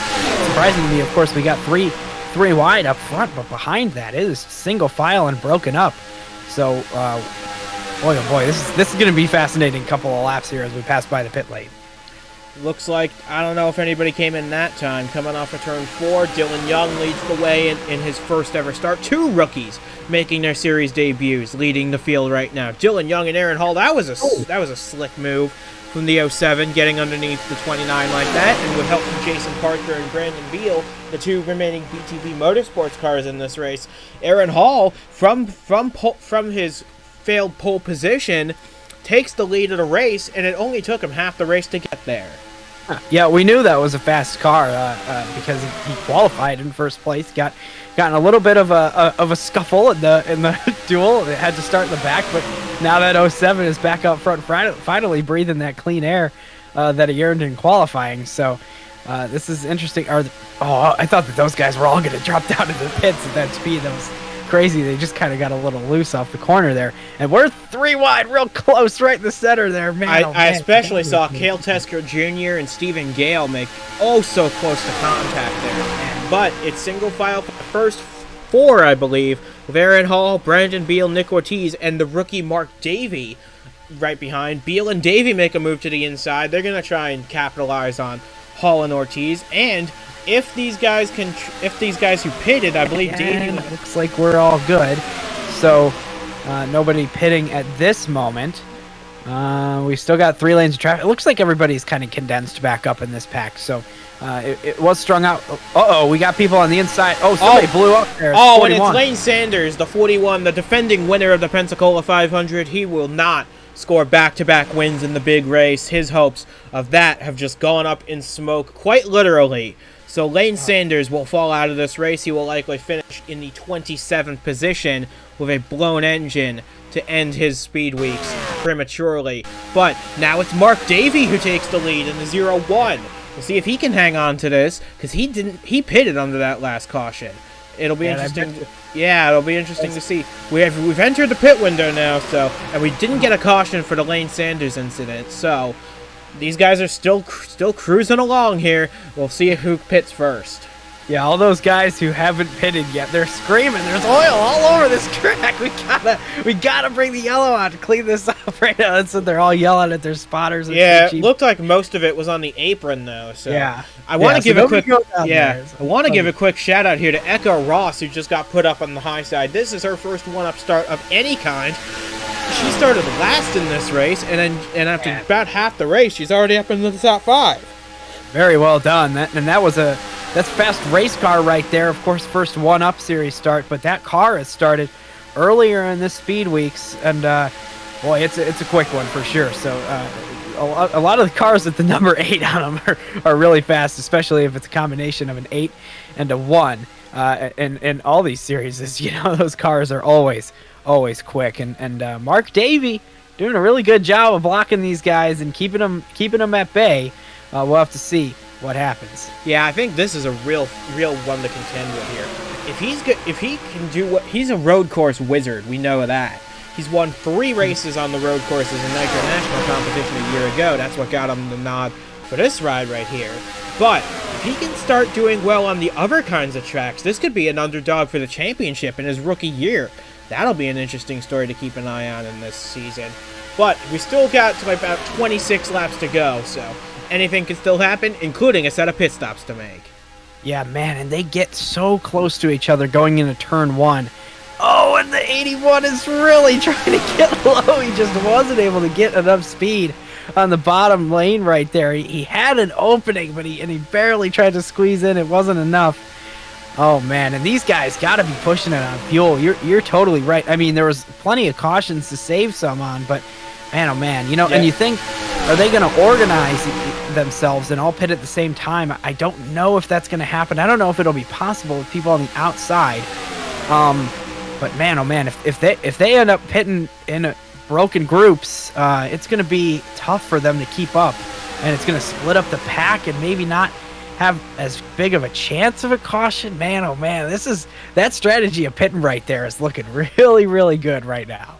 surprising to me. Of course, we got three wide up front, but behind that it is single file and broken up. So, boy, oh boy, this is going to be fascinating couple of laps here as we pass by the pit lane. Looks like, I don't know if anybody came in that time. Coming off of turn 4, Dylan Young leads the way in his first ever start. 2 rookies making their series debuts, leading the field right now. Dylan Young and Aaron Hall, that was a slick move from the 07, getting underneath the 29 like that, and with help from Jason Parker and Brandon Beal, the 2 remaining BTV Motorsports cars in this race. Aaron Hall, from his failed pole position, takes the lead of the race, and it only took him half the race to get there. Yeah, we knew that was a fast car because he qualified in first place. Got in a little bit of a scuffle in the duel. It had to start in the back, but now that 07 is back up front, finally breathing that clean air that he earned in qualifying. So this is interesting. I thought that those guys were all going to drop down into the pits at that speed. That was crazy. They just kind of got a little loose off the corner there, and we're 3 wide, real close, right in the center there, man. I especially saw Cale Tesker Jr. and Stephen Gale make so close to contact there, but it's single file for the first 4, I believe, with Aaron Hall, Brandon Beal, Nick Ortiz, and the rookie Mark Davey right behind. Beal and Davey make a move to the inside. They're going to try and capitalize on Hall and Ortiz, and if these guys who pitted, I believe Davey... Looks like we're all good. So, nobody pitting at this moment. We still got 3 lanes of traffic. It looks like everybody's kind of condensed back up in this pack. So, it was strung out. We got people on the inside. Somebody blew up there. And it's Lane Sanders, the 41, the defending winner of the Pensacola 500. He will not score back-to-back wins in the big race. His hopes of that have just gone up in smoke, quite literally. So Lane Sanders will fall out of this race. He will likely finish in the 27th position with a blown engine to end his speed weeks prematurely. But now it's Mark Davey who takes the lead in the 0-1. We'll see if he can hang on to this, because he pitted under that last caution. It'll be interesting. It'll be interesting to see. We've entered the pit window now, and we didn't get a caution for the Lane Sanders incident, so these guys are still cruising along here. We'll see who pits first. Yeah, all those guys who haven't pitted yet, they're screaming. There's oil all over this track. We gotta bring the yellow out to clean this up right now. So they're all yelling at their spotters. It looked like most of it was on the apron though. So yeah, I want to give a quick give a quick shout out here to Echo Ross, who just got put up on the high side. This is her first 1-up start of any kind. She started last in this race, and after about half the race, she's already up in the top 5. Very well done. That's fast race car right there. Of course, first 1-up series start, but that car has started earlier in this speed weeks, and boy, it's a quick one for sure. So a lot of the cars with the number 8 on them are really fast, especially if it's a combination of an 8 and a 1. And all these series, those cars are always quick. And Mark Davey doing a really good job of blocking these guys and keeping them at bay. We'll have to see what happens. Yeah, I think this is a real one to contend with here. If he can do he's a road course wizard. We know that. He's won 3 races on the road courses in Nitro National competition a year ago. That's what got him the nod for this ride right here. But if he can start doing well on the other kinds of tracks, this could be an underdog for the championship in his rookie year. That'll be an interesting story to keep an eye on in this season. But we still got to about 26 laps to go, so anything can still happen, including a set of pit stops to make. Yeah, man, and they get so close to each other going into turn 1. Oh, and the 81 is really trying to get low. He just wasn't able to get enough speed on the bottom lane right there. He had an opening, but he barely tried to squeeze in. It wasn't enough. Oh, man, and these guys got to be pushing it on fuel. You're totally right. I mean, there was plenty of cautions to save some on, but man, oh, man. And you think, are they going to organize themselves and all pit at the same time. I don't know if that's going to happen. I don't know if it'll be possible with people on the outside. But man, oh man, if they end up pitting in broken groups, it's going to be tough for them to keep up, and it's going to split up the pack and maybe not have as big of a chance of a caution. Man, oh man, that strategy of pitting right there is looking really, really good right now.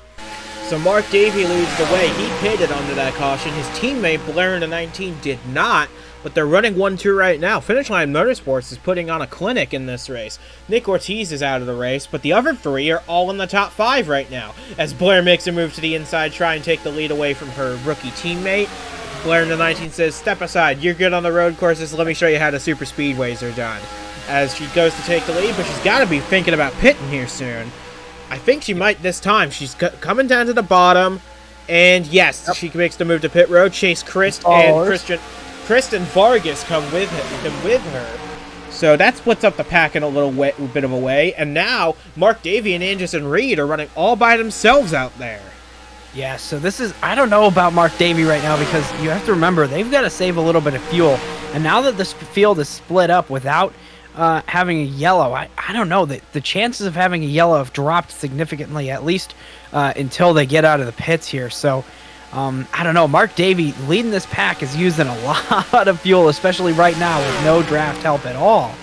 So Mark Davey leads the way. He pitted under that caution. His teammate Blair in the 19 did not, but they're running 1-2 right now. Finish Line Motorsports is putting on a clinic in this race. Nick Ortiz is out of the race, but the other three are all in the top 5 right now, as Blair makes a move to the inside, try and take the lead away from her rookie teammate. Blair in the 19 says, "Step aside, you're good on the road courses, let me show you how the super speedways are done," as she goes to take the lead, but she's got to be thinking about pitting here soon. I think she might this time. She's coming down to the bottom, and yes, she makes the move to pit road. Chase Christ and Kristen Vargas come with her. So that's splits up the pack in a little bit of a way, and now Mark Davey and Anderson Reed are running all by themselves out there. Yeah, so this is, I don't know about Mark Davey right now, because you have to remember, they've got to save a little bit of fuel. And now that this field is split up without having a yellow, I don't know, the chances of having a yellow have dropped significantly, at least until they get out of the pits here. So, I don't know, Mark Davey leading this pack is using a lot of fuel, especially right now with no draft help at all.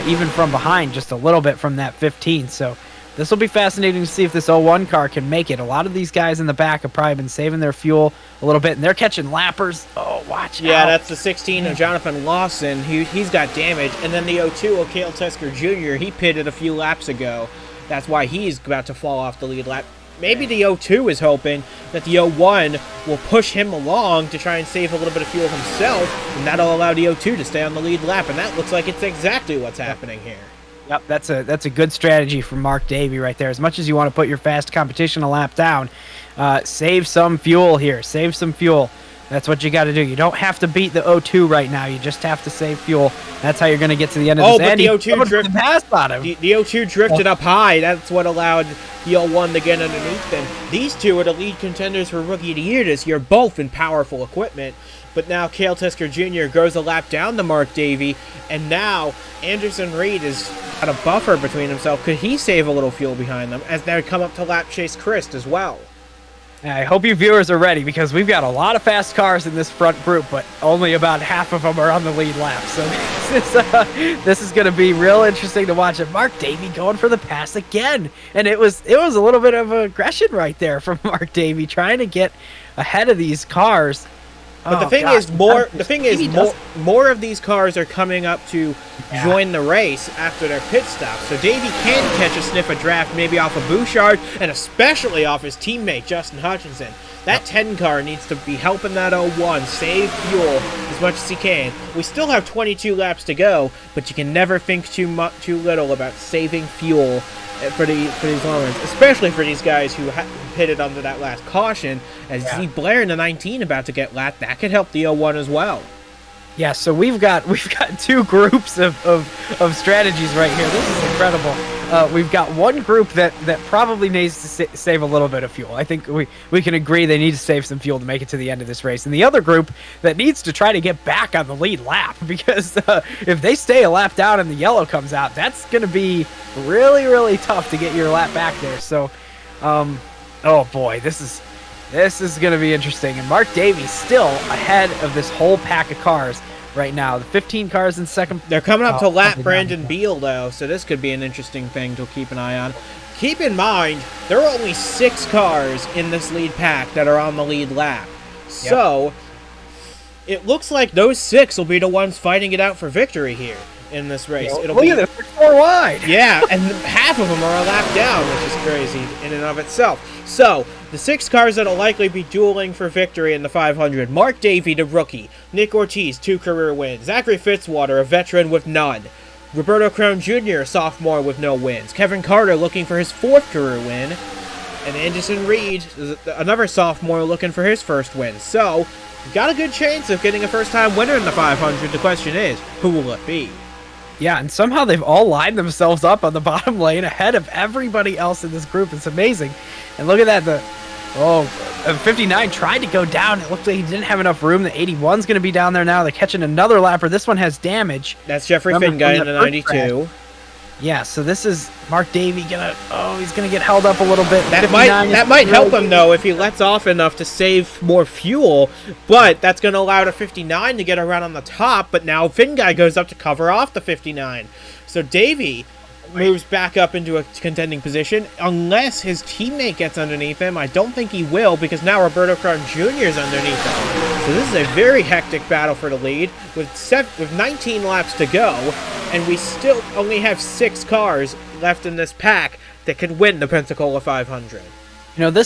Even from behind, just a little bit from that 15. So this will be fascinating to see if this 01 car can make it. A lot of these guys in the back have probably been saving their fuel a little bit, and they're catching lappers. Oh, watch out. Yeah, that's the 16 of Jonathan Lawson. He's got damage. And then the 02 of Cale Tesker Jr., he pitted a few laps ago. That's why he's about to fall off the lead lap. Maybe the 02 is hoping that the 01 will push him along to try and save a little bit of fuel himself, and that'll allow the 02 to stay on the lead lap, and that looks like it's exactly what's happening here. Yep, that's a good strategy from Mark Davey right there. As much as you want to put your fast competition a lap down, save some fuel here. Save some fuel. That's what you got to do. You don't have to beat the 02 right now. You just have to save fuel. That's how you're going to get to the end of this. Oh, but the 02 drifted past on him. The 02 drifted up high. That's what allowed the 01 to get underneath them. These two are the lead contenders for Rookie of the Year this year, both in powerful equipment. But now Cale Tesker Jr. goes a lap down to Mark Davey, and now Anderson Reed has got a buffer between himself. Could he save a little fuel behind them as they come up to lap chase Christ as well? I hope you viewers are ready, because we've got a lot of fast cars in this front group, but only about half of them are on the lead lap. So this is going to be real interesting to watch. And Mark Davey going for the pass again, and it was a little bit of aggression right there from Mark Davey trying to get ahead of these cars. But the thing is, more of these cars are coming up to join the race after their pit stop. So Davey can catch a sniff of draft, maybe off of Bouchard, and especially off his teammate, Justin Hutchinson. That 10 car needs to be helping that 01 save fuel as much as he can. We still have 22 laps to go, but you can never think too little about saving fuel for these long runs, especially for these guys who pitted under that last caution. As you see Blair in the 19 about to get lapped, that could help the 01 as well. Yeah, so we've got two groups of strategies right here. This is incredible. We've got one group that probably needs to save a little bit of fuel. I think we can agree they need to save some fuel to make it to the end of this race. And the other group that needs to try to get back on the lead lap, because if they stay a lap down and the yellow comes out, that's going to be really, really tough to get your lap back there. So, oh boy, this is going to be interesting. And Mark Davey still ahead of this whole pack of cars right now. The 15 cars in second. They're coming up to lap Brandon Beal, though, so this could be an interesting thing to keep an eye on. Keep in mind, there are only 6 cars in this lead pack that are on the lead lap. So, it looks like those 6 will be the ones fighting it out for victory here in this race. Look at this, 4 wide. Yeah, and half of them are a lap down, which is crazy in and of itself. So, the 6 cars that'll likely be dueling for victory in the 500. Mark Davey, the rookie. Nick Ortiz, 2 career wins. Zachary Fitzwater, a veteran with none. Roberto Crown Jr., a sophomore with no wins. Kevin Carter looking for his 4th career win. And Anderson Reed, another sophomore, looking for his first win. So, you've got a good chance of getting a first-time winner in the 500. The question is, who will it be? Yeah, and somehow they've all lined themselves up on the bottom lane ahead of everybody else in this group. It's amazing. And look at that, Oh, 59 tried to go down. It looked like he didn't have enough room. The 81's going to be down there now. They're catching another lapper. This one has damage. That's Jeffrey Finguy in the 92. Crash. Yeah, so this is Mark Davey gonna. Oh, he's gonna get held up a little bit. That might help him though if he lets off enough to save more fuel. But that's gonna allow the 59 to get around on the top. But now Finguy goes up to cover off the 59. So Davey moves back up into a contending position unless his teammate gets underneath him. I don't think he will because now Roberto Crown Jr. is underneath him. So this is a very hectic battle for the lead with 19 laps to go, and we still only have 6 cars left in this pack that could win the Pensacola 500. You know,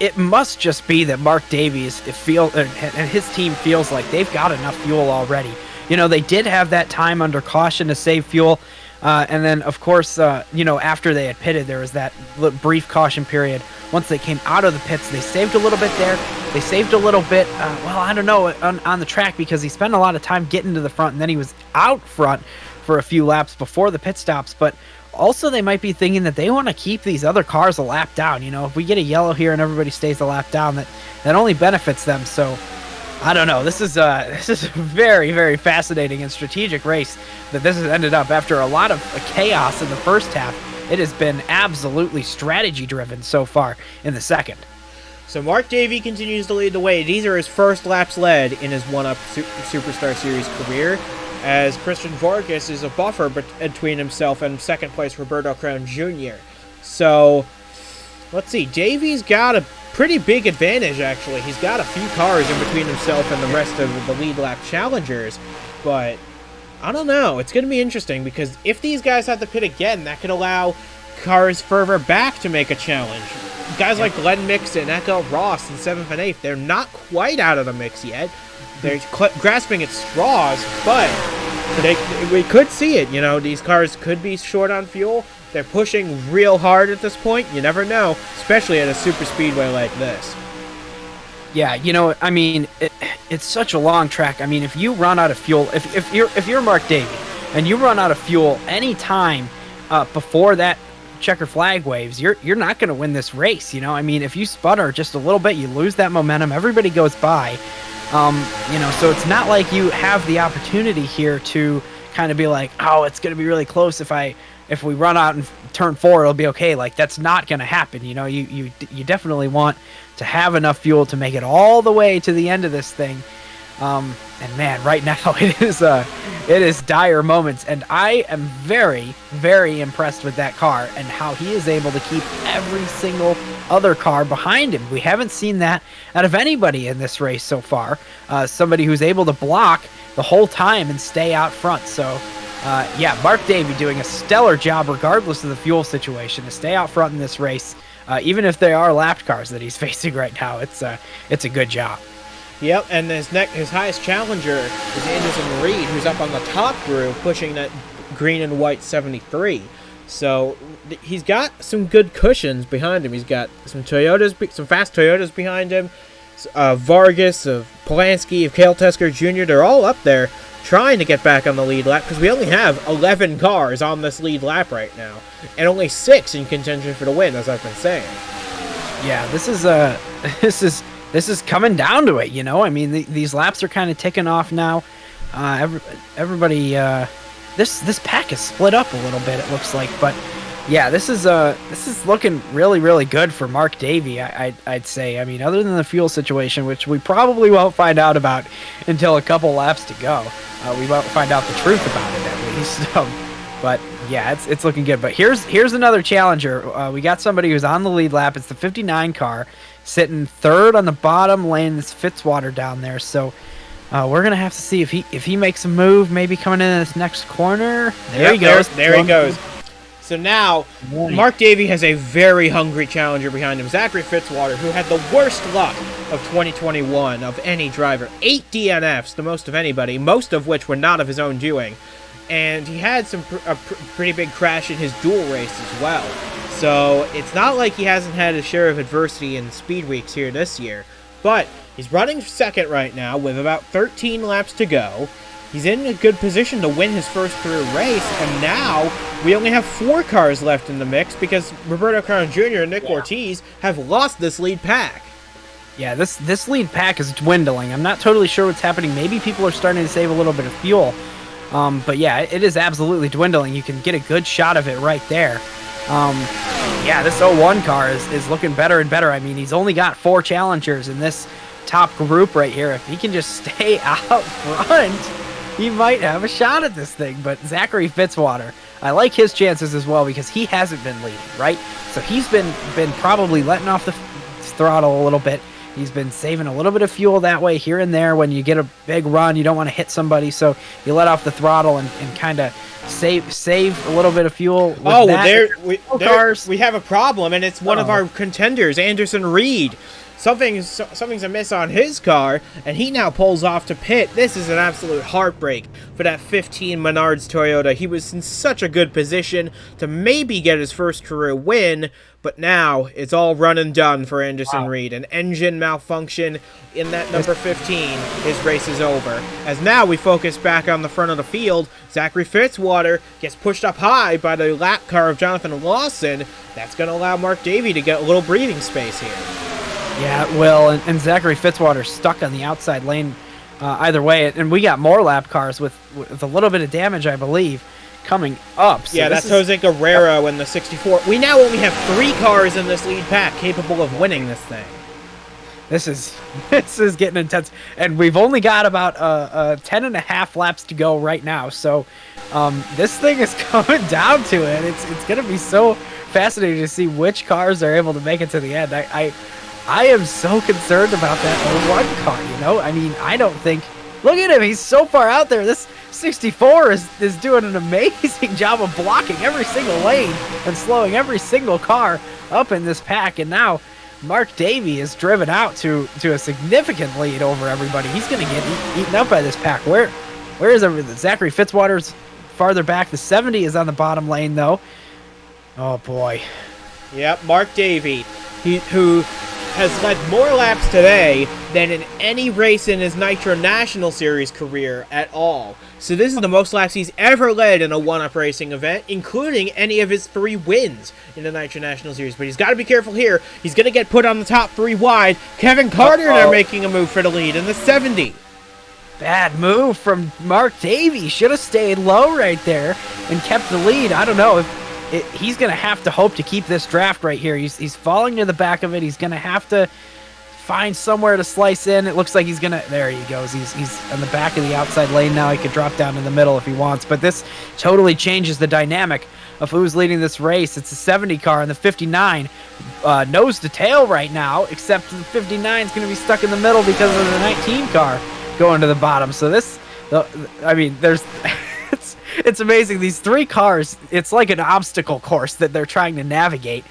it must just be that Mark Davies and his team feels like they've got enough fuel already. You know, they did have that time under caution to save fuel. And then, of course, after they had pitted, there was that brief caution period. Once they came out of the pits, they saved a little bit there. They saved a little bit, I don't know, on the track because he spent a lot of time getting to the front, and then he was out front for a few laps before the pit stops. But also, they might be thinking that they want to keep these other cars a lap down. You know, if we get a yellow here and everybody stays a lap down, that only benefits them. So I don't know. This is a very, very fascinating and strategic race that this has ended up after a lot of chaos in the first half. It has been absolutely strategy driven so far in the second. So Mark Davey continues to lead the way. These are his first laps led in his one-up Superstar Series career, as Christian Vargas is a buffer between himself and second place Roberto Crown Jr. So let's see. Davey's got a pretty big advantage, actually. He's got a few cars in between himself and the rest of the lead lap challengers, but I don't know. It's going to be interesting because if these guys have to pit again, that could allow cars further back to make a challenge. Guys like Glenn Mixon, Echo Ross, and 7th and 8th, they're not quite out of the mix yet. They're grasping at straws, but we could see it. You know, these cars could be short on fuel. They're pushing real hard at this point. You never know, especially at a super speedway like this. Yeah, you know, I mean, it's such a long track. I mean, if you run out of fuel, if you're Mark Davey and you run out of fuel any time before that checker flag waves, you're not going to win this race. You know, I mean, if you sputter just a little bit, you lose that momentum. Everybody goes by. So it's not like you have the opportunity here to kind of be like, oh, it's going to be really close if we run out and turn 4, it'll be okay. Like, that's not going to happen. You know, you definitely want to have enough fuel to make it all the way to the end of this thing. And man, right now it is dire moments, and I am very, very impressed with that car and how he is able to keep every single other car behind him. We haven't seen that out of anybody in this race so far. Somebody who's able to block the whole time and stay out front. So Mark Davey doing a stellar job regardless of the fuel situation to stay out front in this race. Even if they are lapped cars that he's facing right now, it's a good job. Yep, and his highest challenger is Anderson Reed, who's up on the top group, pushing that green and white 73. So he's got some good cushions behind him. He's got some fast Toyotas behind him. Vargas, of Polanski, of Cale Tesker Jr., they're all up there trying to get back on the lead lap because we only have 11 cars on this lead lap right now, and only 6 in contention for the win, as I've been saying. Yeah, this is coming down to it, you know. I mean, these laps are kind of ticking off now. Everybody, this pack is split up a little bit, it looks like, but yeah, this is looking really, really good for Mark Davey. I'd say. I mean, other than the fuel situation, which we probably won't find out about until a couple laps to go. We won't find out the truth about it at least. But yeah, it's looking good. But here's another challenger. We got somebody who's on the lead lap. It's the 59 car, sitting third on the bottom lane. This Fitzwater down there. So we're gonna have to see if he makes a move. Maybe coming in this next corner. There he goes. There he goes. So now, Mark Davey has a very hungry challenger behind him, Zachary Fitzwater, who had the worst luck of 2021 of any driver. 8 DNFs, the most of anybody, most of which were not of his own doing. And he had a pretty big crash in his dual race as well. So it's not like he hasn't had a share of adversity in speed weeks here this year. But he's running second right now with about 13 laps to go. He's in a good position to win his first career race, and now we only have 4 cars left in the mix because Roberto Crown Jr. and Nick Ortiz have lost this lead pack. Yeah, this lead pack is dwindling. I'm not totally sure what's happening. Maybe people are starting to save a little bit of fuel. But yeah, it is absolutely dwindling. You can get a good shot of it right there. Yeah, this 01 car is looking better and better. I mean, he's only got 4 challengers in this top group right here. If he can just stay out front, he might have a shot at this thing. But Zachary Fitzwater, I like his chances as well because he hasn't been leading, right? So he's been probably letting off the throttle a little bit. He's been saving a little bit of fuel that way here and there. When you get a big run, you don't want to hit somebody, so you let off the throttle and kind of save a little bit of fuel. With we have a problem, and it's one of our contenders, Anderson Reed. Something's amiss on his car, and he now pulls off to pit. This is an absolute heartbreak for that 15 Menards Toyota. He was in such a good position to maybe get his first career win, but now it's all run and done for Anderson Reed. An engine malfunction in that number 15. His race is over. As now we focus back on the front of the field, Zachary Fitzwater gets pushed up high by the lap car of Jonathan Lawson. That's going to allow Mark Davey to get a little breathing space here. Yeah, well, and Zachary Fitzwater stuck on the outside lane either way. And we got more lap cars with a little bit of damage, I believe, coming up. So yeah, that's Jose Guerrero in the 64. We now only have 3 cars in this lead pack capable of winning this thing. This is getting intense. And we've only got about 10 and a half laps to go right now. So this thing is coming down to it. It's going to be so fascinating to see which cars are able to make it to the end. I am so concerned about that 01 car, you know? I mean, I don't think... Look at him, he's so far out there. This 64 is doing an amazing job of blocking every single lane and slowing every single car up in this pack. And now Mark Davey is driven out to a significant lead over everybody. He's going to get eaten up by this pack. Where is everything? Zachary Fitzwater's farther back. The 70 is on the bottom lane, though. Oh, boy. Yep, Mark Davey, who has led more laps today than in any race in his Nitro National Series career at all. So this is the most laps he's ever led in a one-up racing event, including any of his 3 wins in the Nitro National Series. But he's got to be careful here. He's going to get put on the top 3 wide. Kevin Carter now making a move for the lead in the 70. Bad move from Mark Davey. Should have stayed low right there and kept the lead. I don't know if he's going to have to hope to keep this draft right here. He's falling to the back of it. He's going to have to find somewhere to slice in. It looks like he's going to... There he goes. He's on the back of the outside lane now. He could drop down in the middle if he wants. But this totally changes the dynamic of who's leading this race. It's a 70 car and the 59 nose to tail right now, except the 59 is going to be stuck in the middle because of the 19 car going to the bottom. So this... I mean, there's... It's amazing. These 3 cars, it's like an obstacle course that they're trying to navigate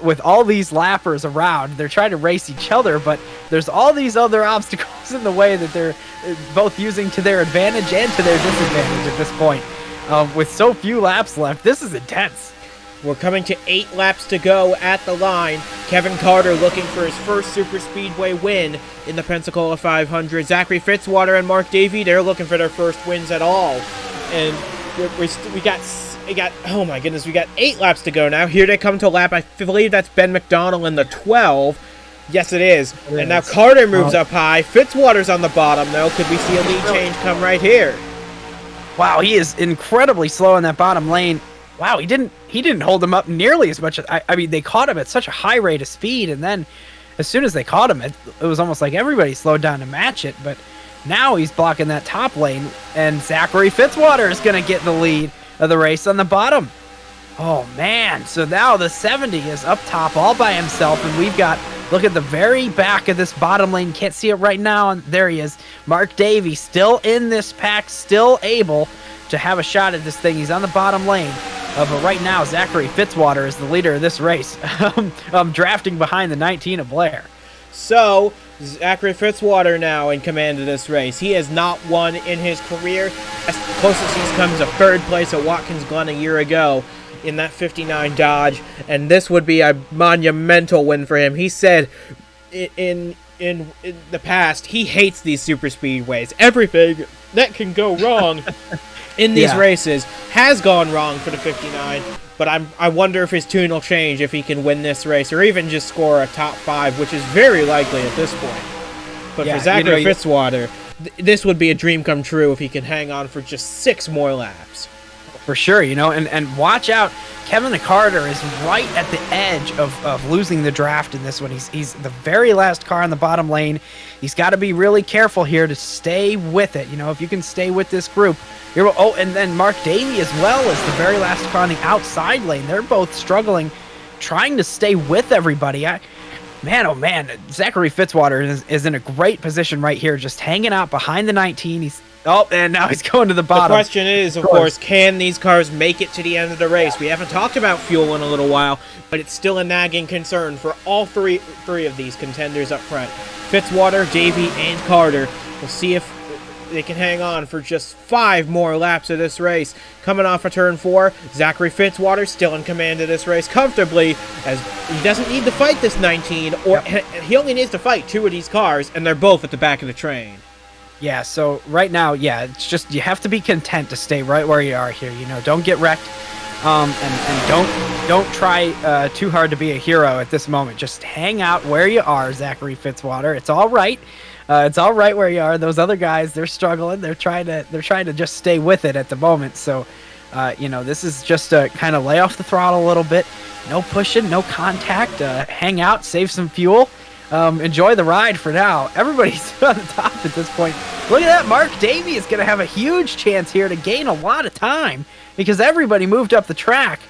with all these lappers around. They're trying to race each other, but there's all these other obstacles in the way that they're both using to their advantage and to their disadvantage at this point. With so few laps left, this is intense. We're coming to 8 laps to go at the line. Kevin Carter looking for his first Super Speedway win in the Pensacola 500. Zachary Fitzwater and Mark Davey, they're looking for their first wins at all. And we got oh my goodness, we got 8 laps to go now. Here they come to lap, I believe that's Ben McDonald in the 12. Yes, it is. And now Carter moves up high. Fitzwater's on the bottom, though. Could we see a lead change come right here? Wow, he is incredibly slow in that bottom lane. Wow, he didn't hold him up nearly as much. I mean, they caught him at such a high rate of speed, and then as soon as they caught him, it was almost like everybody slowed down to match it. But now he's blocking that top lane, and Zachary Fitzwater is going to get the lead of the race on the bottom. Oh, man. So now the 70 is up top all by himself, and we've got, look at the very back of this bottom lane. Can't see it right now, and there he is. Mark Davey still in this pack, still able to have a shot at this thing. He's on the bottom lane. But right now, Zachary Fitzwater is the leader of this race, drafting behind the 19 of Blair. So, Zachary Fitzwater now in command of this race. He has not won in his career. As closest he's come is a 3rd place at Watkins Glen a year ago in that 59 Dodge, and this would be a monumental win for him. He said in the past he hates these super speedways. Everything that can go wrong in these races has gone wrong for the 59. But I wonder if his tune will change if he can win this race or even just score a top 5, which is very likely at this point. But for Zachary Fitzwater, this would be a dream come true if he can hang on for just 6 more laps. For sure, and watch out. Kevin Carter is right at the edge of losing the draft in this one. He's the very last car in the bottom lane. He's got to be really careful here to stay with it. If you can stay with this group. And then Mark Davey as well is the very last car on the outside lane. They're both struggling, trying to stay with everybody. Man, Zachary Fitzwater is in a great position right here, just hanging out behind the 19. And now he's going to the bottom. The question is, of course, can these cars make it to the end of the race? We haven't talked about fuel in a little while, but it's still a nagging concern for all three of these contenders up front. Fitzwater, Davey, and Carter. We'll see if they can hang on for just 5 more laps of this race. Coming off of turn 4, Zachary Fitzwater still in command of this race comfortably, as he doesn't need to fight this 19, or he only needs to fight 2 of these cars, and they're both at the back of the train. Yeah, so right now, it's just you have to be content to stay right where you are here. Don't get wrecked, and don't try too hard to be a hero at this moment. Just hang out where you are, Zachary Fitzwater. It's all right. It's all right where you are. Those other guys, they're struggling. They're trying to just stay with it at the moment. So, this is just to kind of lay off the throttle a little bit. No pushing, no contact. Hang out, save some fuel. Enjoy the ride for now. Everybody's on the top at this point. Look at that. Mark Davey is going to have a huge chance here to gain a lot of time because everybody moved up the track.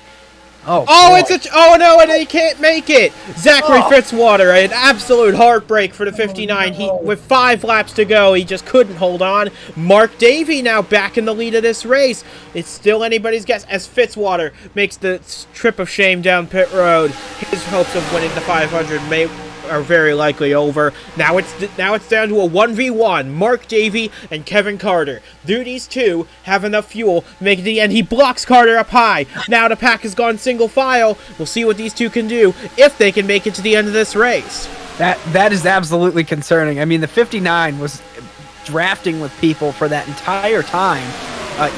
Oh no, and he can't make it. Zachary Fitzwater, an absolute heartbreak for the 59. With 5 laps to go, he just couldn't hold on. Mark Davey now back in the lead of this race. It's still anybody's guess as Fitzwater makes the trip of shame down pit road. His hopes of winning the 500 are very likely over. Now it's down to a 1v1. Mark Davey and Kevin Carter. Do these two have enough fuel to make it to the end? He blocks Carter up high. Now the pack has gone single file. We'll see what these two can do if they can make it to the end of this race. That is absolutely concerning. I mean, the 59 was drafting with people for that entire time.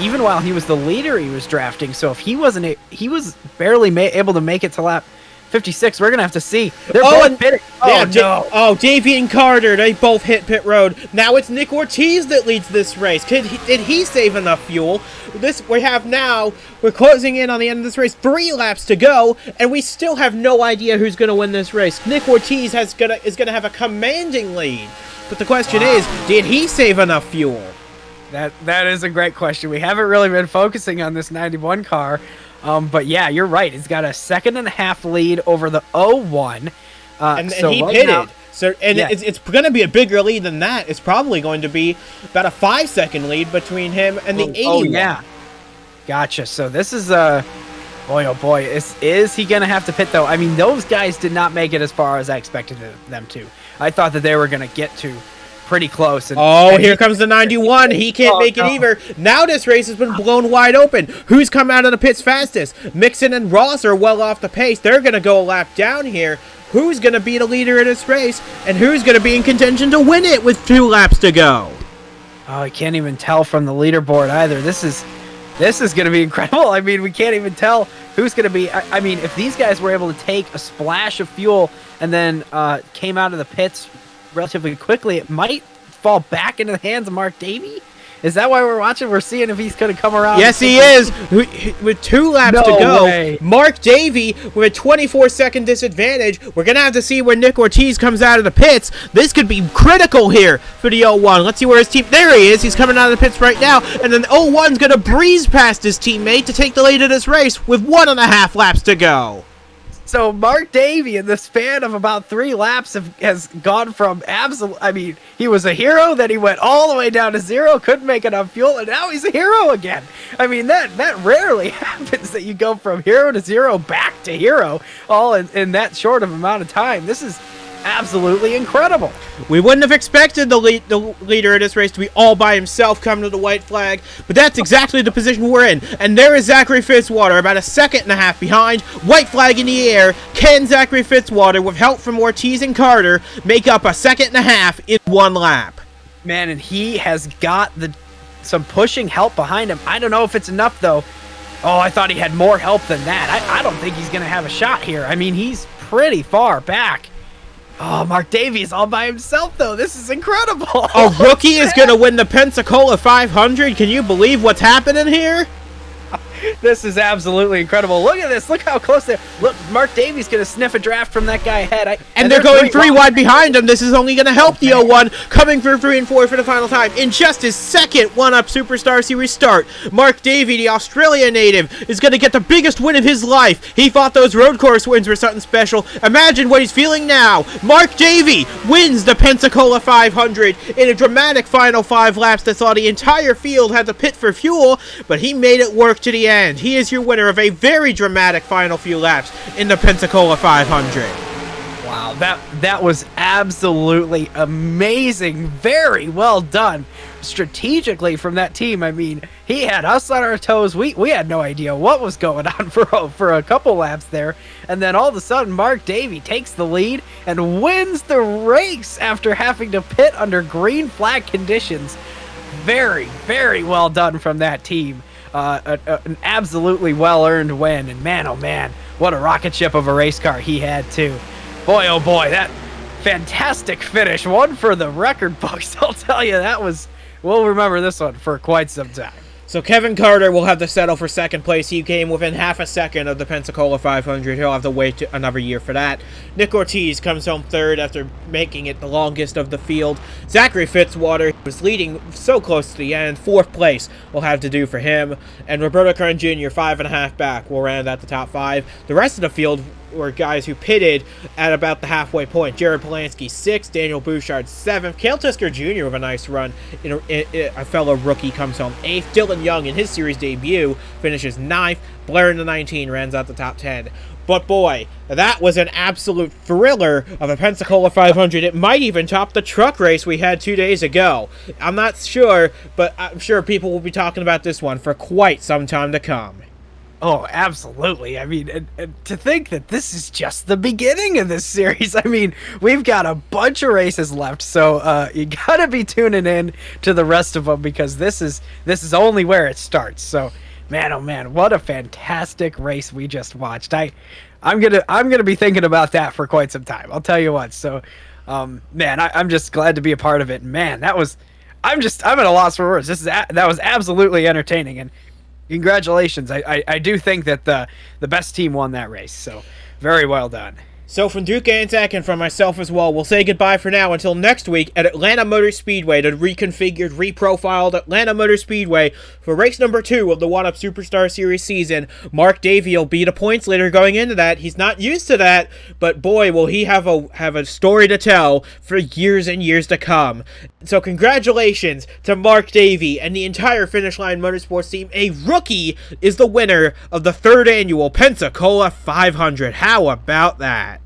Even while he was the leader, he was drafting. So if he was barely able to make it to lap 56, we're gonna have to see. They're both pitting. Davey and Carter, they both hit pit road. Now it's Nick Ortiz that leads this race. Did he save enough fuel? We're closing in on the end of this race. 3 laps to go, and we still have no idea who's gonna win this race. Nick Ortiz is gonna have a commanding lead, but the question is, did he save enough fuel? That is a great question. We haven't really been focusing on this 91 car. But yeah, you're right. He's got a 2.5 lead over the 01. And he pitted. It's going to be a bigger lead than that. It's probably going to be about a 5-second lead between him and the 81. Oh, yeah. Gotcha. So this is boy, oh boy. Is he going to have to pit, though? I mean, those guys did not make it as far as I expected them to. I thought that they were going to get to pretty close. Here comes the 91. He can't make it either. Now this race has been blown wide open. Who's come out of the pits fastest? Mixon and Ross are well off the pace. They're going to go a lap down here. Who's going to be the leader of this race? And who's going to be in contention to win it with 2 laps to go? Oh, I can't even tell from the leaderboard either. This is going to be incredible. I mean, we can't even tell who's going to be. I mean, if these guys were able to take a splash of fuel and then came out of the pits relatively quickly, it might fall back into the hands of Mark Davey. Is that why we're watching? We're seeing if he's going to come around. Yes, he is. With 2 laps to go, Mark Davey with a 24-second disadvantage. We're going to have to see where Nick Ortiz comes out of the pits. This could be critical here for the 01. Let's see where his team... There he is. He's coming out of the pits right now. And then the 01's going to breeze past his teammate to take the lead of this race with 1.5 laps to go. So Mark Davey, in the span of about 3 laps, has gone from he was a hero, then he went all the way down to 0, couldn't make enough fuel, and now he's a hero again. I mean, that rarely happens, that you go from hero to 0 back to hero all in that short of amount of time. This is absolutely incredible. We wouldn't have expected the leader of this race to be all by himself coming to the white flag, but that's exactly the position we're in. And there is Zachary Fitzwater, about a 1.5 seconds behind. White flag in the air. Can Zachary Fitzwater, with help from Ortiz and Carter, make up a 1.5 seconds in 1 lap? Man, and he has got some pushing help behind him. I don't know if it's enough, though. Oh, I thought he had more help than that. I don't think he's going to have a shot here. I mean, he's pretty far back. Oh, Mark Davies all by himself, though. This is incredible. A rookie is going to win the Pensacola 500. Can you believe what's happening here? This is absolutely incredible. Look at this. Look how close they are. Look, Mark Davies going to sniff a draft from that guy ahead. And they're going 3 wide behind him. This is only going to help the 0-1. Coming for 3 and 4 for the final time. In just his second 1-Up Superstar Series start, Mark Davey, the Australia native, is going to get the biggest win of his life. He thought those road course wins were something special. Imagine what he's feeling now. Mark Davey wins the Pensacola 500 in a dramatic final 5 laps that saw the entire field had to pit for fuel, but he made it work to the end. He is your winner of a very dramatic final few laps in the Pensacola 500. Wow, that was absolutely amazing. Very well done strategically from that team. I mean, he had us on our toes. We had no idea what was going on for a couple laps there. And then all of a sudden, Mark Davey takes the lead and wins the race after having to pit under green flag conditions. Very, very well done from that team. An absolutely well-earned win, and man, oh man, what a rocket ship of a race car he had too. Boy, oh boy, that fantastic finish, one for the record books. I'll tell you, we'll remember this one for quite some time. So Kevin Carter will have to settle for second place. He came within half a second of the Pensacola 500. He'll have to wait another year for that. Nick Ortiz comes home third after making it the longest of the field. Zachary Fitzwater was leading so close to the end. Fourth place will have to do for him. And Roberto Kern Jr., 5.5 back, will round out the top 5. The rest of the field were guys who pitted at about the halfway point. Jared Polanski, 6th. Daniel Bouchard, 7th. Cale Tusker Jr. with a nice run. A fellow rookie comes home 8th. Dylan Young, in his series debut, finishes 9th. Blair in the 19 rounds out the top 10. But boy, that was an absolute thriller of a Pensacola 500. It might even top the truck race we had 2 days ago. I'm not sure, but I'm sure people will be talking about this one for quite some time to come. Oh, absolutely. I mean, and to think that this is just the beginning of this series. I mean, we've got a bunch of races left, so you gotta be tuning in to the rest of them, because this is only where it starts. So, man, oh man, what a fantastic race we just watched. I'm gonna be thinking about that for quite some time. I'll tell you what. So, man, I'm just glad to be a part of it. Man, I'm at a loss for words. That was absolutely entertaining, and congratulations. I do think that the best team won that race, so very well done. So from Duke Anzac and from myself as well, we'll say goodbye for now until next week at Atlanta Motor Speedway, the reconfigured, reprofiled Atlanta Motor Speedway for race number 2 of the 1-Up Superstar Series season. Mark Davey will be the points leader going into that. He's not used to that, but boy, will he have a story to tell for years and years to come. So congratulations to Mark Davey and the entire Finish Line Motorsports team. A rookie is the winner of the 3rd annual Pensacola 500. How about that?